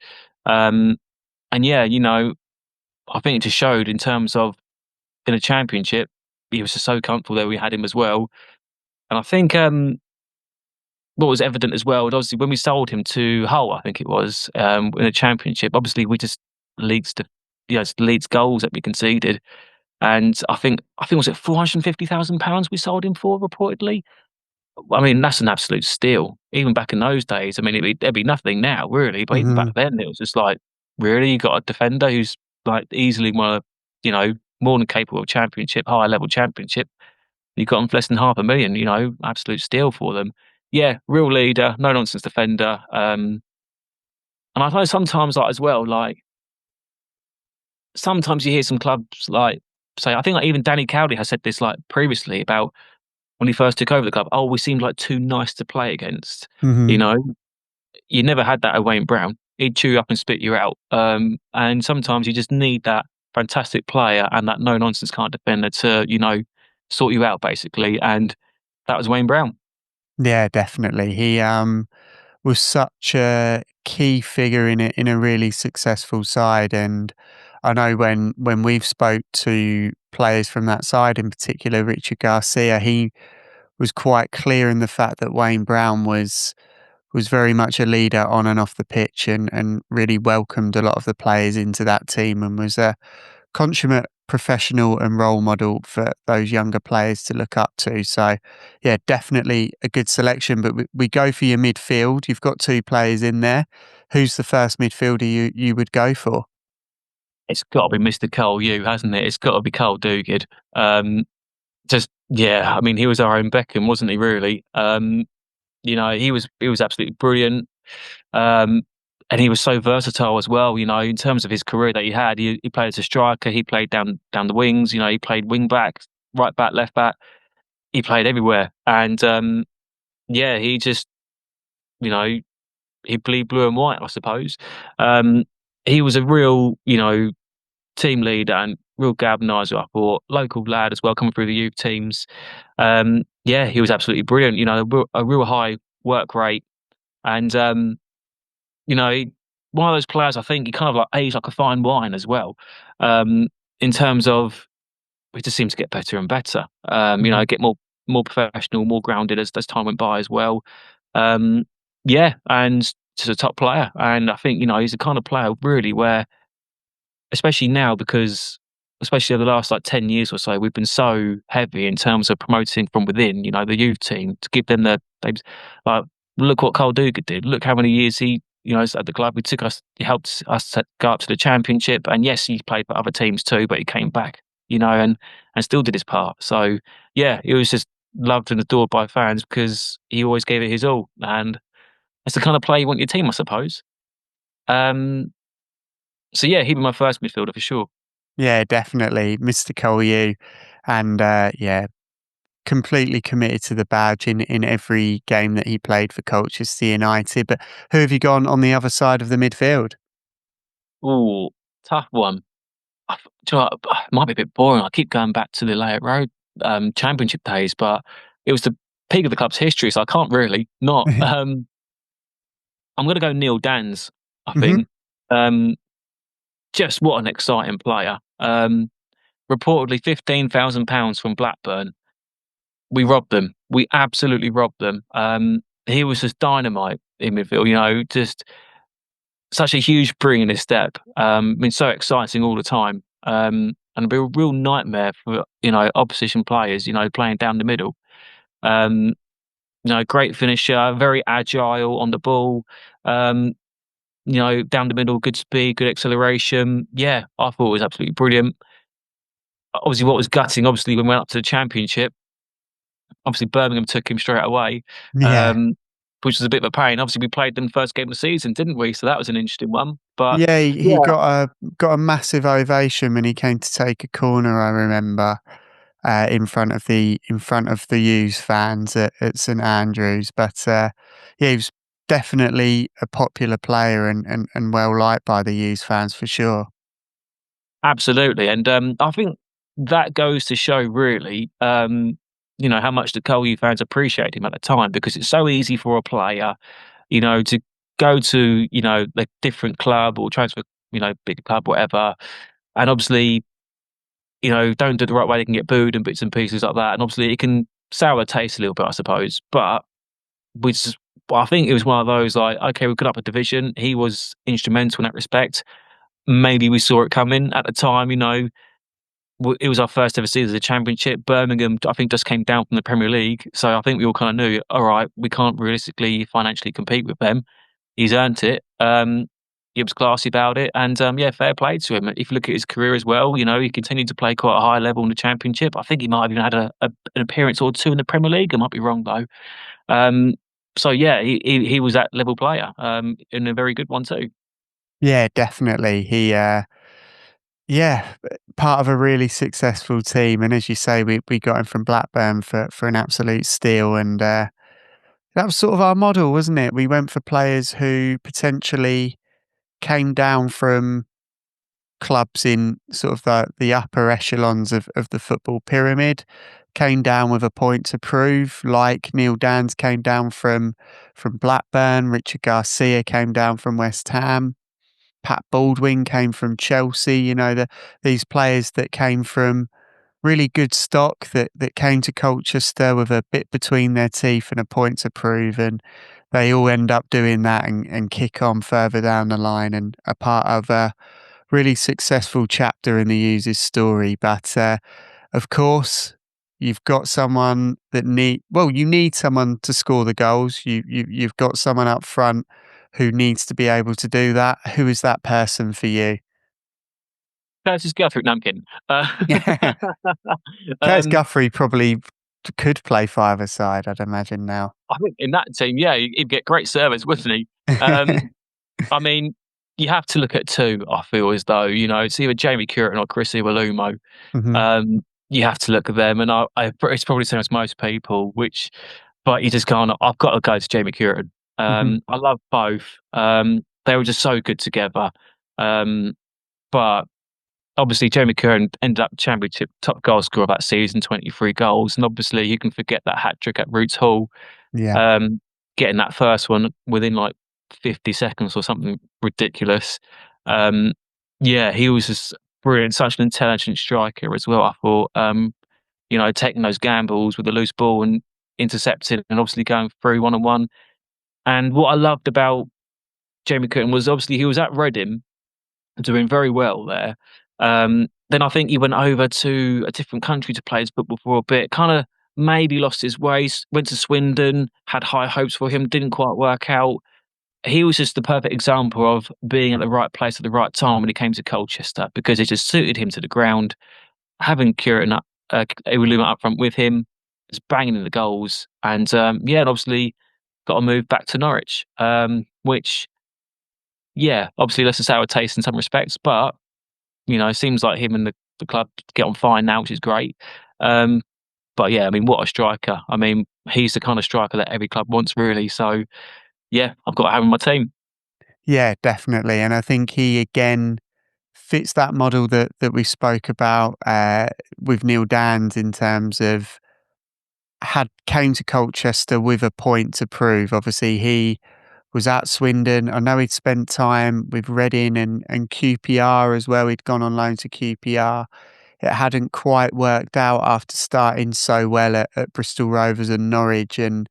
I think it just showed in terms of in a championship, he was just so comfortable there. We had him as well. And I think what was evident as well, obviously when we sold him to Hull, I think it was, in a championship, obviously we just leads goals that we conceded. And I think was it £450,000 we sold him for reportedly? I mean, that's an absolute steal. Even back in those days, I mean, there'd be nothing now, really. But even back then, it was just like really. You got a defender who's like easily one of, more than capable of championship, higher level championship. You got him for less than $500,000, absolute steal for them. Yeah, real leader, no nonsense defender. And I know sometimes as well, sometimes you hear some clubs say, I think even Danny Cowley has said this previously about when he first took over the club. Oh, we seemed like too nice to play against. Mm-hmm. You never had that at Wayne Brown. He'd chew you up and spit you out. And sometimes you just need that fantastic player and that no nonsense kind of defender to, sort you out basically. And that was Wayne Brown. Yeah, definitely. He was such a key figure in a really successful side, and I know when we've spoke to players from that side, in particular Richard Garcia, he was quite clear in the fact that Wayne Brown was very much a leader on and off the pitch, and really welcomed a lot of the players into that team, and was a consummate professional and role model for those younger players to look up to. So, yeah, definitely a good selection. But we go for your midfield. You've got two players in there. Who's the first midfielder you would go for? It's got to be Mr. Col U, hasn't it? It's got to be Cole Duguid. I mean, he was our own Beckham, wasn't he? Really. He was absolutely brilliant. And he was so versatile as well, in terms of his career that he had. He played as a striker, he played down the wings, he played wing back, right back, left back. He played everywhere. And he just, he bleed blue and white, I suppose. He was a real, team leader and real galvanizer, I thought. Local lad as well, coming through the youth teams. He was absolutely brilliant, a real high work rate. And one of those players, I think he kind of aged like a fine wine as well. In terms of, he just seems to get better and better. Get more professional, more grounded as time went by as well. And just a top player. And I think he's the kind of player really where, especially now, because especially over the last 10 years or so, we've been so heavy in terms of promoting from within. The youth team, to give them look what Cole Duguid did. Look how many years he at the club. He helped us to go up to the championship. And yes, he played for other teams too, but he came back, and still did his part. So yeah, he was just loved and adored by fans because he always gave it his all. And that's the kind of player you want your team, I suppose. So yeah, he'd be my first midfielder for sure. Yeah, definitely, Mr. Col U, and completely committed to the badge in every game that he played for Colchester United. But who have you gone on the other side of the midfield? Ooh, tough one. Do you know what? It might be a bit boring. I keep going back to the Layout Road championship days, but it was the peak of the club's history, so I can't really not. I'm going to go Neil Dans, I think. Just what an exciting player. Reportedly £15,000 from Blackburn. We robbed them. We absolutely robbed them. He was just dynamite in midfield, just such a huge spring in his step. Been so exciting all the time. And it'd be a real nightmare for, opposition players, playing down the middle. Great finisher, very agile on the ball. Down the middle, good speed, good acceleration. Yeah, I thought it was absolutely brilliant. Obviously, what was gutting, when we went up to the championship, obviously Birmingham took him straight away, which was a bit of a pain. Obviously, we played them first game of the season, didn't we? So that was an interesting one. But yeah, he got a massive ovation when he came to take a corner. I remember in front of the U's fans at St Andrews. But he was definitely a popular player and well liked by the U's fans for sure. Absolutely, and I think that goes to show really, how much the Col U fans appreciate him at the time, because it's so easy for a player, to go to, a different club or transfer, big club, whatever, and obviously, don't do it the right way, they can get booed and bits and pieces like that, and obviously it can sour the taste a little bit, I suppose. But I think it was one of those okay, we've got up a division. He was instrumental in that respect. Maybe we saw it coming at the time, it was our first ever season as a championship. Birmingham, I think, just came down from the Premier League. So I think we all kind of knew, all right, we can't realistically financially compete with them. He's earned it. he was classy about it, and fair play to him. If you look at his career as well, he continued to play quite a high level in the Championship. I think he might have even had an appearance or two in the Premier League. I might be wrong though. So yeah, he was that level player, and a very good one too. Yeah, definitely. He, part of a really successful team, and as you say, we got him from Blackburn for an absolute steal, and that was sort of our model, wasn't it? We went for players who potentially came down from clubs in sort of the upper echelons of the football pyramid, came down with a point to prove, like Neil Dans came down from Blackburn, Richard Garcia came down from West Ham, Pat Baldwin came from Chelsea. These players that came from really good stock that came to Colchester with a bit between their teeth and a point to prove, and they all end up doing that and kick on further down the line and are part of a really successful chapter in the U's story. But of course, you've got someone that you need someone to score the goals. You've got someone up front who needs to be able to do that. Who is that person for you? Curtis Guthrie. No, I'm kidding. Curtis Guthrie probably could play five-a-side, I'd imagine now. I think in that team, yeah, he'd get great service, wouldn't he? I mean, you have to look at two, I feel as though, it's either Jamie Curtin or Chris Iwelumo. Mhm. You have to look at them, and it's probably the same as most people, but you just can't. I've got to go to Jamie Curtin. Mhm. I love both. They were just so good together. But obviously, Jamie Curtin ended up Championship top goal scorer that season, 23 goals, and obviously you can forget that hat trick at Roots Hall. Yeah. Getting that first one within like 50 seconds or something ridiculous. He was just brilliant, such an intelligent striker as well. I thought, taking those gambles with the loose ball and intercepting and obviously going through one-on-one. And what I loved about Jamie Curtin was obviously he was at Reading doing very well there. Then I think he went over to a different country to play his football for a bit, kind of maybe lost his way, went to Swindon, had high hopes for him, didn't quite work out. He was just the perfect example of being at the right place at the right time when he came to Colchester, because it just suited him to the ground. Having Curtin Iwelumo up front with him, just banging in the goals, and and obviously got to move back to Norwich, which obviously left a sour taste in some respects, but it seems like him and the club get on fine now, which is great. But yeah, I mean, what a striker! I mean, he's the kind of striker that every club wants, really. So yeah, I've got to have him on my team. Yeah, definitely. And I think he again fits that model that we spoke about with Neil Dans, in terms of came to Colchester with a point to prove. Obviously, he was at Swindon. I know he'd spent time with Reading and QPR as well. He'd gone on loan to QPR. It hadn't quite worked out after starting so well at Bristol Rovers and Norwich. And,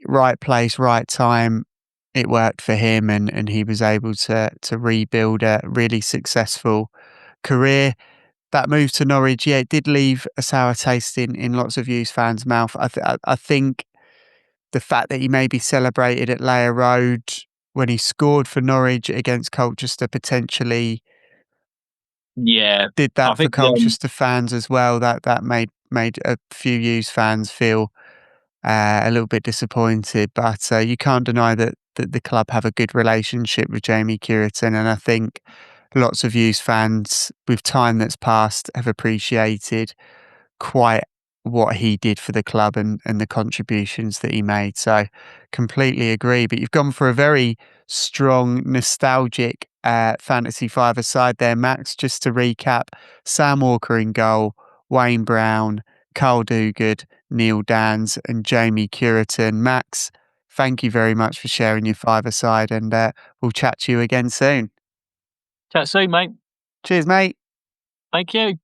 right place, right time. It worked for him, and he was able to rebuild a really successful career. That move to Norwich, it did leave a sour taste in lots of Hughes fans' mouth. I think the fact that he maybe celebrated at Layer Road when he scored for Norwich against Colchester potentially did I that for think Colchester fans as well. That made a few Hughes fans feel a little bit disappointed. But you can't deny that the club have a good relationship with Jamie Curtin, and I think lots of Hughes fans, with time that's passed, have appreciated quite what he did for the club and the contributions that he made. So completely agree. But you've gone for a very strong, nostalgic fantasy five-a-side there, Max. Just to recap: Sam Walker in goal, Wayne Brown, Carl Duguid, Neil Dans and Jamie Curtin. Max, thank you very much for sharing your five-a-side, and we'll chat to you again soon. Chat soon, mate. Cheers, mate. Thank you.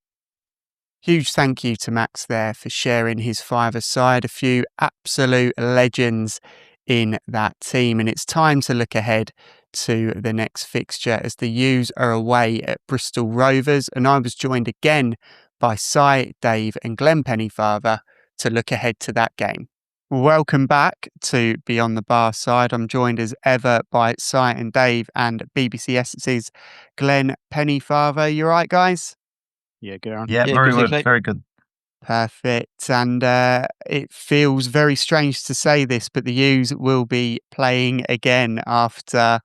Huge thank you to Max there for sharing his five-a-side. A few absolute legends in that team. And it's time to look ahead to the next fixture, as the U's are away at Bristol Rovers. And I was joined again by Si, Dave and Glenn Pennyfather to look ahead to that game. Welcome back to Beyond the Barside. I'm joined as ever by Si and Dave and BBC Essence's Glenn Pennyfather. You right, guys? Yeah, go on. Yeah, Yeah, very good, thanks, good. mate. Very good. Perfect. And it feels very strange to say this, but the U's will be playing again after,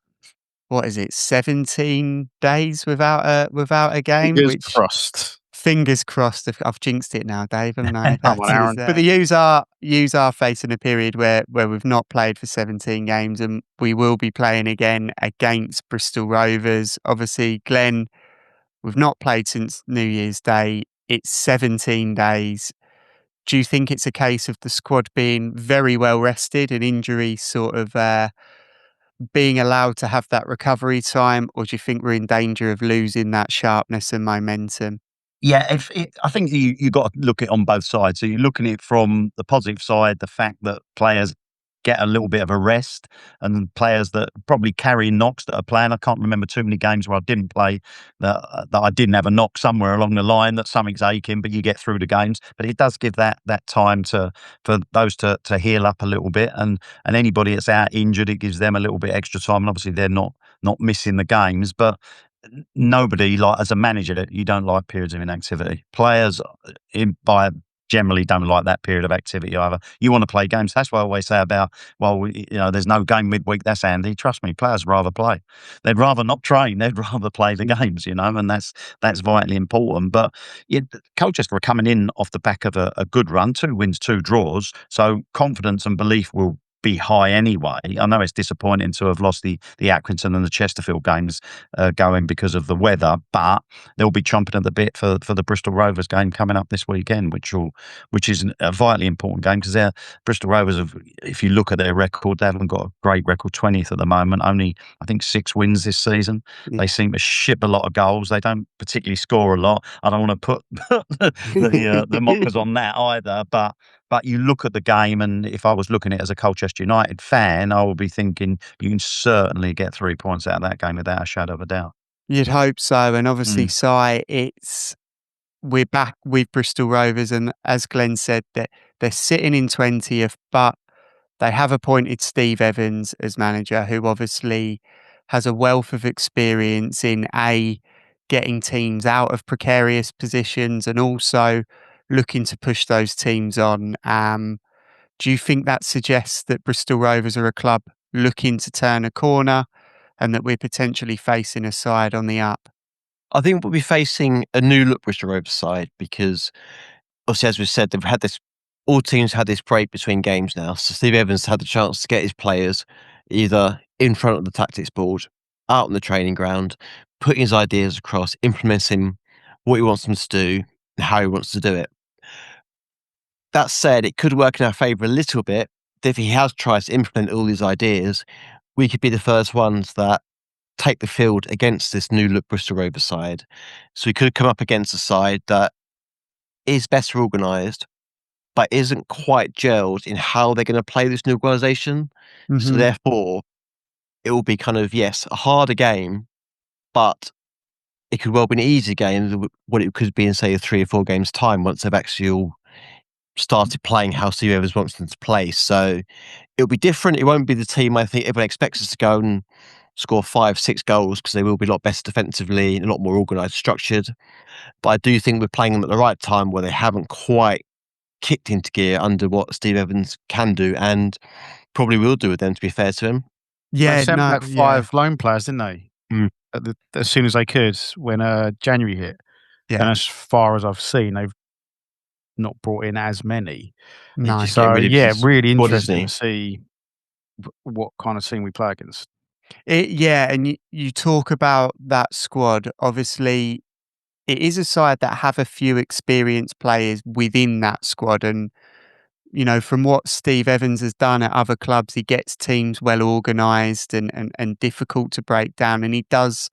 17 days without a game? Fingers crossed. Fingers crossed. I've jinxed it now, Dave, haven't I? Come on, Aaron. But the U's are facing a period where we've not played for 17 games, and we will be playing again against Bristol Rovers. Obviously, Glenn, we've not played since New Year's Day. It's 17 days. Do you think it's a case of the squad being very well rested and injury sort of being allowed to have that recovery time, or do you think we're in danger of losing that sharpness and momentum? Yeah, I think you got to look at it on both sides. So you're looking at it from the positive side, the fact that players get a little bit of a rest, and players that probably carry knocks that are playing. I can't remember too many games where I didn't play that I didn't have a knock somewhere along the line that something's aching, but you get through the games. But it does give that time for those to heal up a little bit, and anybody that's out injured, it gives them a little bit extra time. And obviously they're not missing the games, but nobody, like as a manager, you don't like periods of inactivity. Players generally don't like that period of activity either. You want to play games. That's why I always say about, there's no game midweek. That's handy. Trust me, players rather play. They'd rather not train. They'd rather play the games, and that's vitally important. But Colchester are coming in off the back of a good run, 2 wins, 2 draws. So confidence and belief will be high anyway. I know it's disappointing to have lost the Accrington and the Chesterfield games going because of the weather, but they'll be chomping at the bit for the Bristol Rovers game coming up this weekend, which is a vitally important game because Bristol Rovers have, if you look at their record, they haven't got a great record, 20th at the moment, only I think 6 wins this season. Yeah. They seem to ship a lot of goals. They don't particularly score a lot. I don't want to put the mockers on that either, but you look at the game, and if I was looking at it as a Colchester United fan, I would be thinking you can certainly get 3 points out of that game without a shadow of a doubt. You'd hope so. And obviously, Si, we're back with Bristol Rovers, and as Glenn said, that they're sitting in 20th, but they have appointed Steve Evans as manager, who obviously has a wealth of experience in getting teams out of precarious positions and also looking to push those teams on. Do you think that suggests that Bristol Rovers are a club looking to turn a corner and that we're potentially facing a side on the up? I think we'll be facing a new look Bristol Rovers side because, obviously, as we said, they've had this. All teams had this break between games now, so Steve Evans had the chance to get his players either in front of the tactics board, out on the training ground, putting his ideas across, implementing what he wants them to do and how he wants to do it. That said, it could work in our favour a little bit. If he has tried to implement all these ideas, we could be the first ones that take the field against this new look Bristol Rovers side. So we could come up against a side that is better organised, but isn't quite gelled in how they're going to play this new organisation. Mm-hmm. So therefore, it will be kind of, yes, a harder game, but it could well be an easier game than what it could be in, say, 3 or 4 games' time once they've actually all started playing how Steve Evans wants them to play. So it'll be different. It won't be the team I think everyone expects us to go and score 5-6 goals, because they will be a lot better defensively and a lot more organised, structured. But I do think we're playing them at the right time where they haven't quite kicked into gear under what Steve Evans can do and probably will do with them, to be fair to him. Yeah, they sent back 5 loan players, didn't they? As soon as they could when January hit. Yeah. And as far as I've seen, they've not brought in as many. No. So really interesting to see what kind of team we play against. And you talk about that squad. Obviously, it is a side that have a few experienced players within that squad, and from what Steve Evans has done at other clubs, he gets teams well organised and difficult to break down, and he does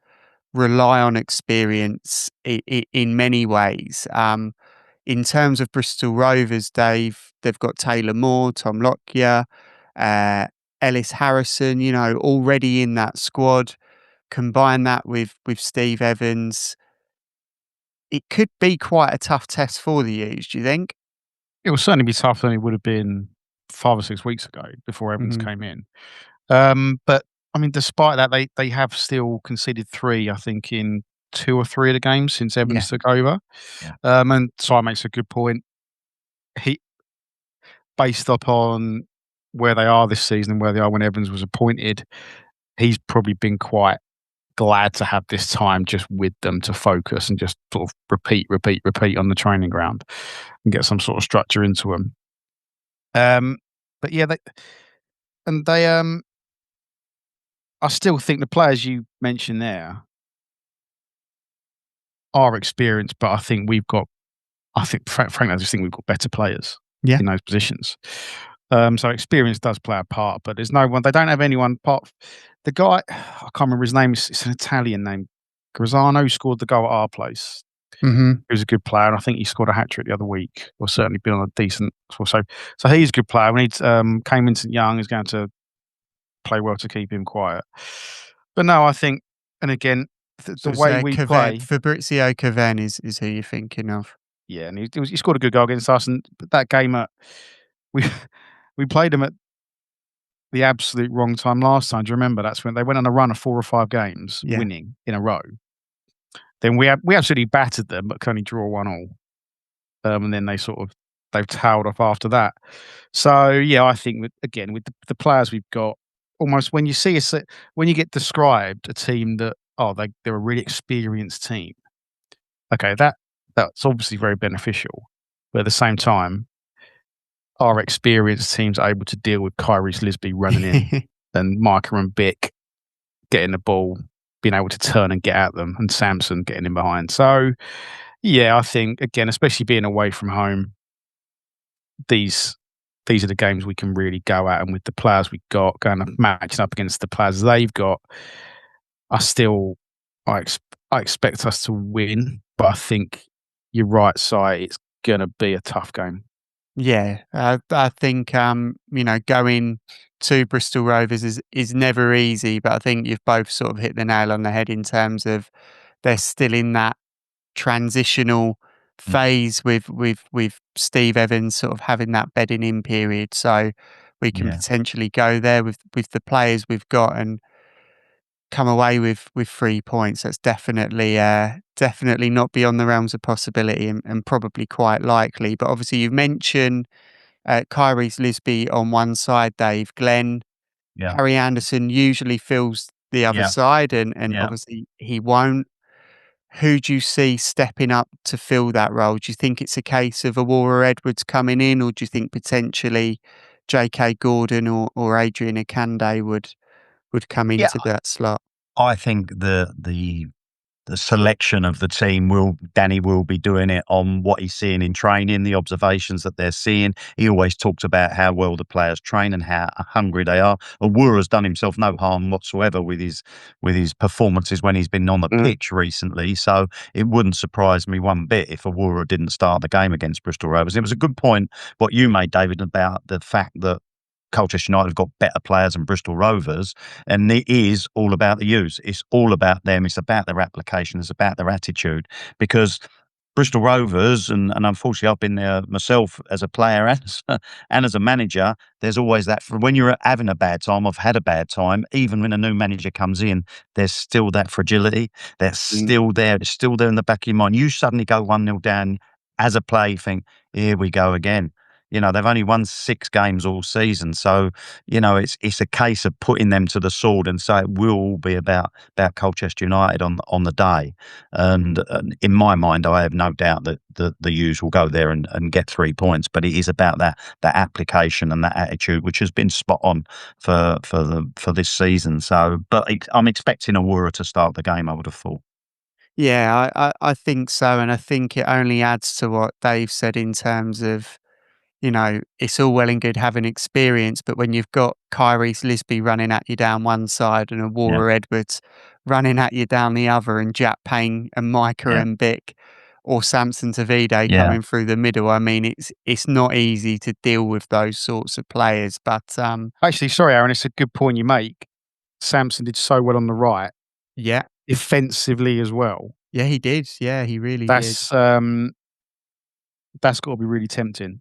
rely on experience in many ways. In terms of Bristol Rovers, Dave, they've got Taylor Moore, Tom Lockyer, Ellis Harrison, already in that squad. Combine that with Steve Evans, it could be quite a tough test for the U's, do you think? It will certainly be tougher than it would have been 5 or 6 weeks ago before Evans Mhm. came in. But I mean, despite that, they have still conceded 3, I think, in 2 or 3 of the games since Evans took over. Yeah. And Si makes a good point. He, based upon where they are this season and where they are when Evans was appointed, he's probably been quite glad to have this time just with them to focus and just sort of repeat on the training ground and get some sort of structure into them. But yeah, I still think the players you mentioned there are experienced, but I think frankly, I just think we've got better players Yeah. in those positions. So experience does play a part, but there's no one. They don't have anyone. The guy, I can't remember his name. It's an Italian name. Graziano, who scored the goal at our place. Mm-hmm. He was a good player, and I think he scored a hat trick the other week, or certainly been on a decent. So he's a good player. When he came in St Young, is going to play well to keep him quiet. But no, I think, and again, the way we play, Fabrizio Caven is who you're thinking of. yeah, and he scored a good goal against us. And that game we we played him at the absolute wrong time last time. Do you remember? That's when they went on a run of 4 or 5 games winning in a row. Then we absolutely battered them, but could only draw 1-1. And then they've tailed off after that. So yeah, I think with the players we've got, almost when you get described a team that they're a really experienced team. Okay, that's obviously very beneficial, but at the same time, our experienced teams are able to deal with Kyrie's Lisby running in and Micah and Bick getting the ball, being able to turn and get at them, and Samson getting in behind. So yeah, I think again, especially being away from home, these are the games we can really go at, and with the players we've got, going up matching up against the players they've got, I expect us to win, but I think you're right, Si. It's gonna be a tough game. Yeah, I think going to Bristol Rovers is never easy, but I think you've both sort of hit the nail on the head in terms of they're still in that transitional phase with Steve Evans sort of having that bedding in period. So we can potentially go there with the players we've got and come away with 3 points. That's definitely not beyond the realms of possibility and probably quite likely. But obviously you've mentioned Kyrie's Lisby on one side, Dave. Glenn, Harry Anderson usually fills the other side, and obviously he won't. Who do you see stepping up to fill that role? Do you think it's a case of Aurora Edwards coming in, or do you think potentially J.K. Gordon or Adrian Akande would come into that slot? I think the selection of the team Danny will be doing it on what he's seeing in training, the observations that they're seeing. He always talks about how well the players train and how hungry they are. Aurora has done himself no harm whatsoever with his performances when he's been on the pitch recently. So it wouldn't surprise me one bit if Aurora didn't start the game against Bristol Rovers. It was a good point what you made, David, about the fact that Colchester United have got better players than Bristol Rovers, and it is all about the youths. It's all about them. It's about their application. It's about their attitude. Because Bristol Rovers, and unfortunately I've been there myself as a player and as a manager, there's always that, when you're having a bad time, I've had a bad time, even when a new manager comes in, there's still that fragility. That's still there. It's still there in the back of your mind. You suddenly go 1-0 down as a player, you think, here we go again. They've only won 6 games all season. So, it's a case of putting them to the sword, and so it will all be about Colchester United on the day. And in my mind, I have no doubt that the U's will go there and get 3 points. But it is about that application and that attitude, which has been spot on for this season. So, but I'm expecting Aurora to start the game, I would have thought. Yeah, I think so. And I think it only adds to what Dave said in terms of, it's all well and good having experience, but when you've got Kyrie's Lisby running at you down one side and Aurora Edwards running at you down the other, and Jack Payne and Micah and Bick or Samson Tavide coming through the middle, I mean, it's not easy to deal with those sorts of players. But actually, sorry, Aaron, it's a good point you make. Samson did so well on the right. Yeah. Defensively as well. Yeah, he did. Yeah, he really did. That's got to be really tempting.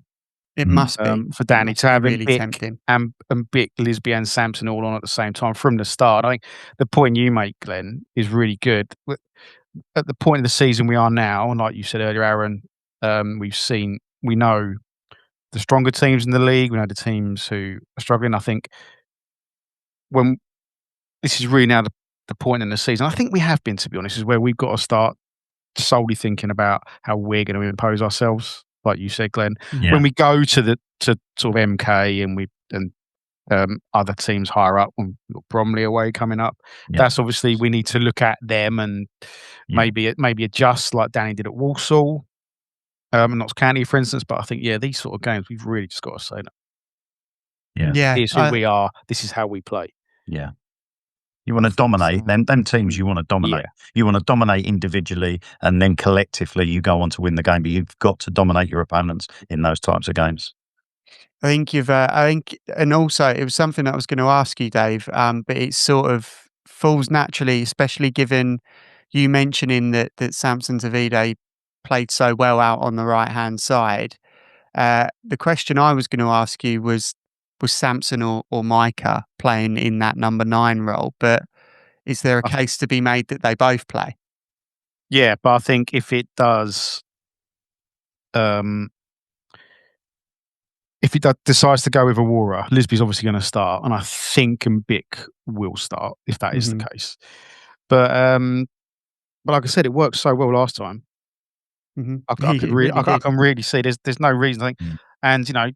It must be for Danny to have really Bick tempting. and Bick, Lisby, and Sampson all on at the same time from the start. I think the point you make, Glenn, is really good. At the point of the season we are now, and like you said earlier, Aaron, we know the stronger teams in the league. We know the teams who are struggling. I think when this is really now the point in the season, I think we have been, to be honest, is where we've got to start solely thinking about how we're going to impose ourselves. Like you said, Glenn, when we go to sort of MK and other teams higher up, when we've got Bromley away coming up, that's obviously we need to look at them and maybe adjust like Danny did at Walsall, Notts County, for instance. But I think these sort of games we've really just got to say that. Here's who we are. This is how we play. Yeah. You want to dominate them teams. You want to dominate. You want to dominate individually, and then collectively you go on to win the game. But you've got to dominate your opponents in those types of games. I think and also it was something that I was going to ask you, Dave. But it sort of falls naturally, especially given you mentioning that Samson Davide played so well out on the right hand side. The question I was going to ask you was Samson or Micah playing in that number 9 role? But is there a case to be made that they both play? Yeah, but I think if it does, if it decides to go with Aurora, Lisby's obviously going to start, and I think Bick will start if that is the case. But like I said, it worked so well last time. I can really see there's no reason I think, and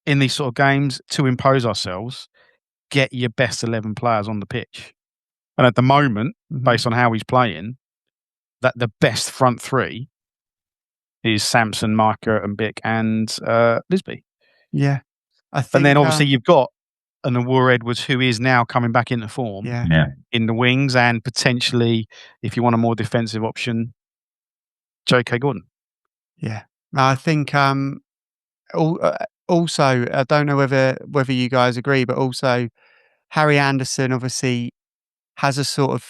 in these sort of games to impose ourselves, get your best 11 players on the pitch. And at the moment, based on how he's playing, that the best front three is Sampson, Micah, and Bick, and Lisby. Yeah, I think. And then obviously you've got an Aurora Edwards who is now coming back into form in the wings, and potentially, if you want a more defensive option, J.K. Gordon. Yeah, I think. Also, I don't know whether you guys agree, but also Harry Anderson obviously has a sort of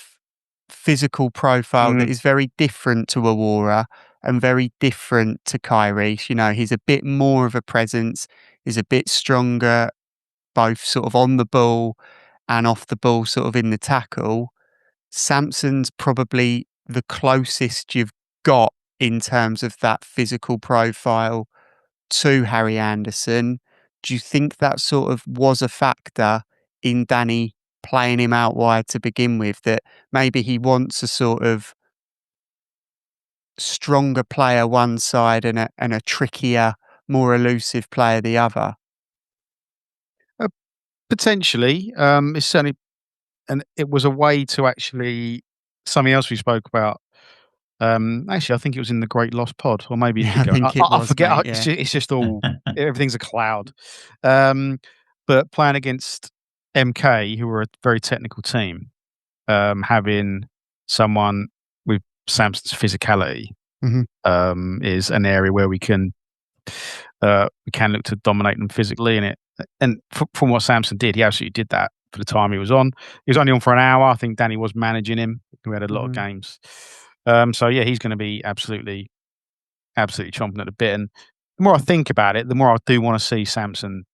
physical profile that is very different to Aurora and very different to Kyrie. He's a bit more of a presence, he's a bit stronger, both sort of on the ball and off the ball, sort of in the tackle. Samson's probably the closest you've got in terms of that physical profile to Harry Anderson. Do you think that sort of was a factor in Danny playing him out wide to begin with, that maybe he wants a sort of stronger player one side and a trickier, more elusive player the other? Potentially. It's certainly, and it was a way to actually, something else we spoke about. Actually, I think it was in the Great Lost Pod, or maybe I think it was. I forget. Mate, it's just all everything's a cloud. But playing against MK, who were a very technical team, having someone with Samson's physicality is an area where we can look to dominate them physically. And from what Samson did, he absolutely did that for the time he was on. He was only on for an hour. I think Danny was managing him. We had a lot of games. So yeah, he's going to be absolutely chomping at the bit. And the more I think about it, the more I do want to see Samson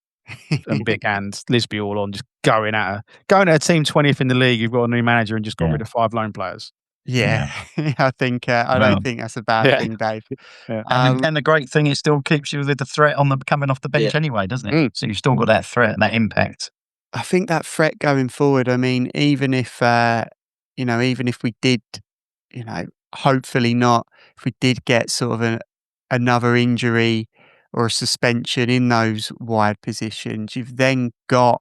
and Bick and Lisby all on, just going at a team 20th in the league. You've got a new manager and just got rid of 5 loan players. Yeah. I think I don't think that's a bad thing, Dave. Yeah. And the great thing, it still keeps you with the threat on the coming off the bench anyway, doesn't it? So you've still got that threat and that impact. I think that threat going forward, I mean, even if we did, hopefully not, if we did get sort of another injury or a suspension in those wide positions, you've then got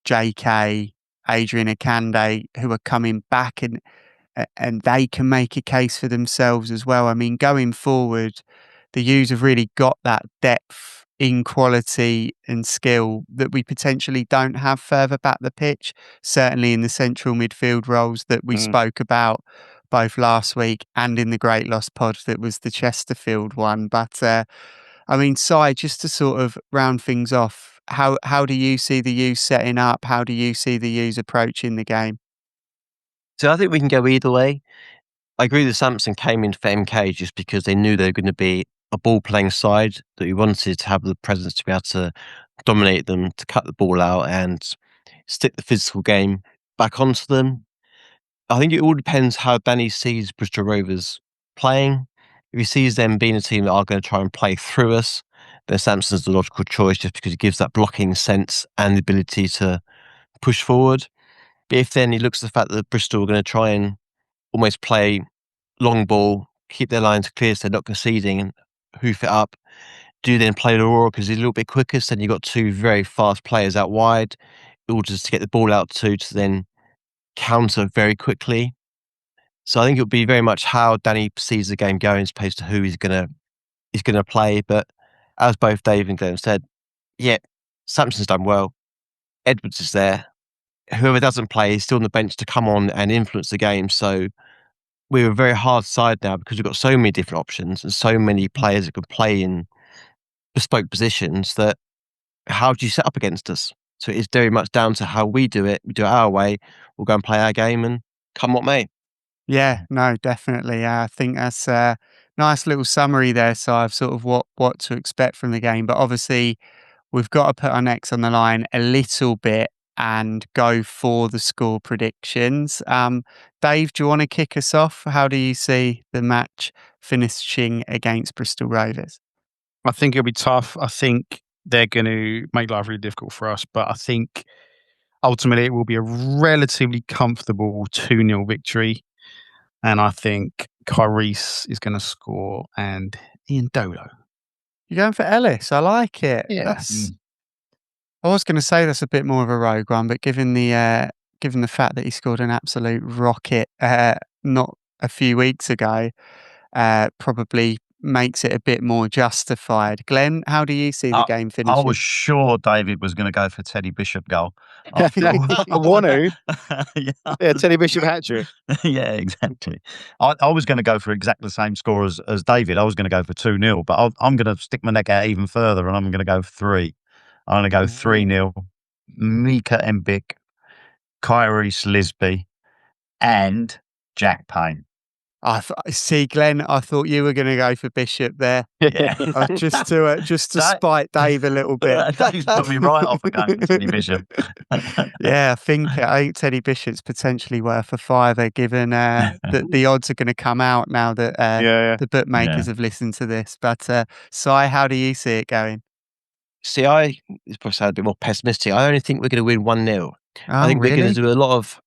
JK, Adrian Akande, who are coming back and they can make a case for themselves as well. I mean, going forward, the U's have really got that depth in quality and skill that we potentially don't have further back the pitch, certainly in the central midfield roles that we spoke about both last week and in the Great Lost Pod that was the Chesterfield one. But I mean, Si, just to sort of round things off, how do you see the U's setting up? How do you see the U's approaching the game? So I think we can go either way. I agree that Samson came in for MK just because they knew they were going to be a ball playing side, that we wanted to have the presence to be able to dominate them, to cut the ball out and stick the physical game back onto them. I think it all depends how Danny sees Bristol Rovers playing. If he sees them being a team that are going to try and play through us, then Sampson's the logical choice just because he gives that blocking sense and the ability to push forward. But if then he looks at the fact that Bristol are going to try and almost play long ball, keep their lines clear so they're not conceding and hoof it up, do you then play Aurora because he's a little bit quicker, so then you've got two very fast players out wide, in order to get the ball out to then counter very quickly. So I think it'll be very much how Danny sees the game going as opposed to who he's gonna play. But as both Dave and Glenn said, yeah, Sampson's done well. Edwards is there. Whoever doesn't play is still on the bench to come on and influence the game. So we're a very hard side now because we've got so many different options and so many players that can play in bespoke positions that how do you set up against us? So it is very much down to how we do it. We do it our way. We'll go and play our game and come what may. Yeah, no, definitely. I think that's a nice little summary there, so I've sort of what to expect from the game. But obviously, we've got to put our necks on the line a little bit and go for the score predictions. Dave, do you want to kick us off? How do you see the match finishing against Bristol Rovers? I think it'll be tough. I think they're going to make life really difficult for us, but I think ultimately it will be a relatively comfortable 2-0 victory. And I think Kyrese is going to score and Ian Dolo. You're going for Ellis. I like it. Yeah. I was going to say that's a bit more of a rogue one, but given the fact that he scored an absolute rocket not a few weeks ago, probably makes it a bit more justified. Glenn, how do you see the game finishing? I was sure David was going to go for Teddy Bishop goal. I want to. Yeah, Teddy Bishop hat-trick. Yeah, exactly. I was going to go for exactly the same score as David. I was going to go for 2-0, but I'm going to stick my neck out even further and I'm going to go for 3. I'm going to go 3-0. Mika Mbik, Kyrese Lisby, and Jack Payne. See, Glenn, I thought you were going to go for Bishop there. Yeah. just to spite Dave a little bit. Dave's put me right off again, Teddy Bishop. Yeah, I think Teddy Bishop's potentially worth a $5 given that the odds are going to come out now that the bookmakers have listened to this. But Si, how do you see it going? See, it's probably sound a bit more pessimistic. I only think we're going to win 1-0. I think really? we're going to do a lot of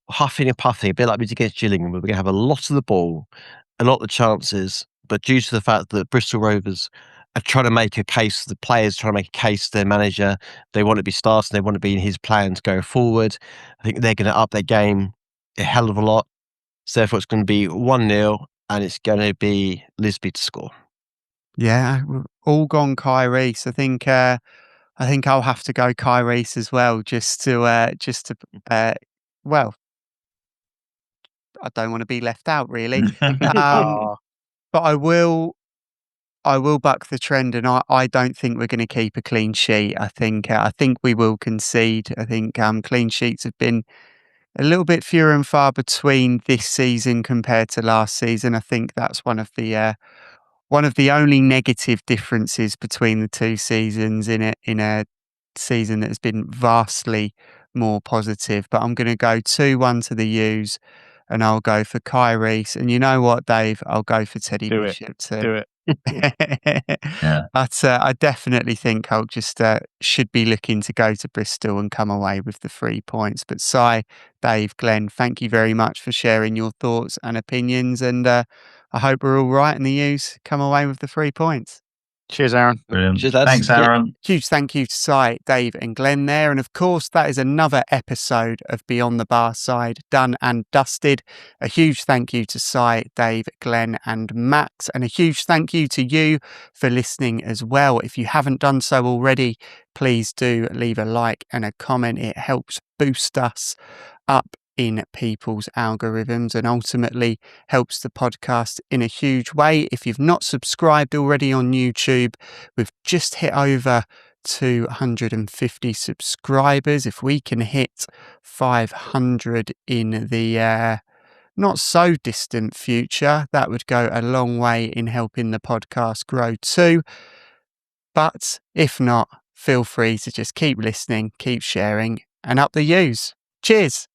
huffing and puffing, a bit like we did against Gillingham, where we're going to have a lot of the ball, a lot of the chances, but due to the fact that Bristol Rovers are trying to make a case, the players trying to make a case to their manager, they want to be starting, they want to be in his plans going forward. I think they're going to up their game a hell of a lot. So therefore, it's going to be 1-0, and it's going to be Lisby to score. Yeah, all gone Kyrese. I think I'll have to go Kyrese as well, just to well, I don't want to be left out really. But I will buck the trend, and I don't think we're going to keep a clean sheet. I think we will concede. I think clean sheets have been a little bit fewer and far between this season compared to last season. I think that's one of the only negative differences between the two seasons in a season that has been vastly more positive. But I'm going to go 2-1 to the U's, and I'll go for Kyrese. And you know what, Dave? I'll go for Teddy Bishop too. Do it. Yeah. But I definitely think Colchester should be looking to go to Bristol and come away with the 3 points. But Si, Dave, Glenn, thank you very much for sharing your thoughts and opinions. And I hope we're all right and the U's come away with the 3 points. Cheers, Aaron. Brilliant. Cheers, lads. Thanks, Aaron. Huge thank you to Si, Dave and Glenn there. And of course, that is another episode of Beyond the Barside, done and dusted. A huge thank you to Si, Dave, Glenn and Max. And a huge thank you to you for listening as well. If you haven't done so already, please do leave a like and a comment. It helps boost us up in people's algorithms and ultimately helps the podcast in a huge way. If you've not subscribed already on YouTube, we've just hit over 250 subscribers. If we can hit 500 in the not so distant future, that would go a long way in helping the podcast grow too. But if not, feel free to just keep listening, keep sharing, and up the use. Cheers.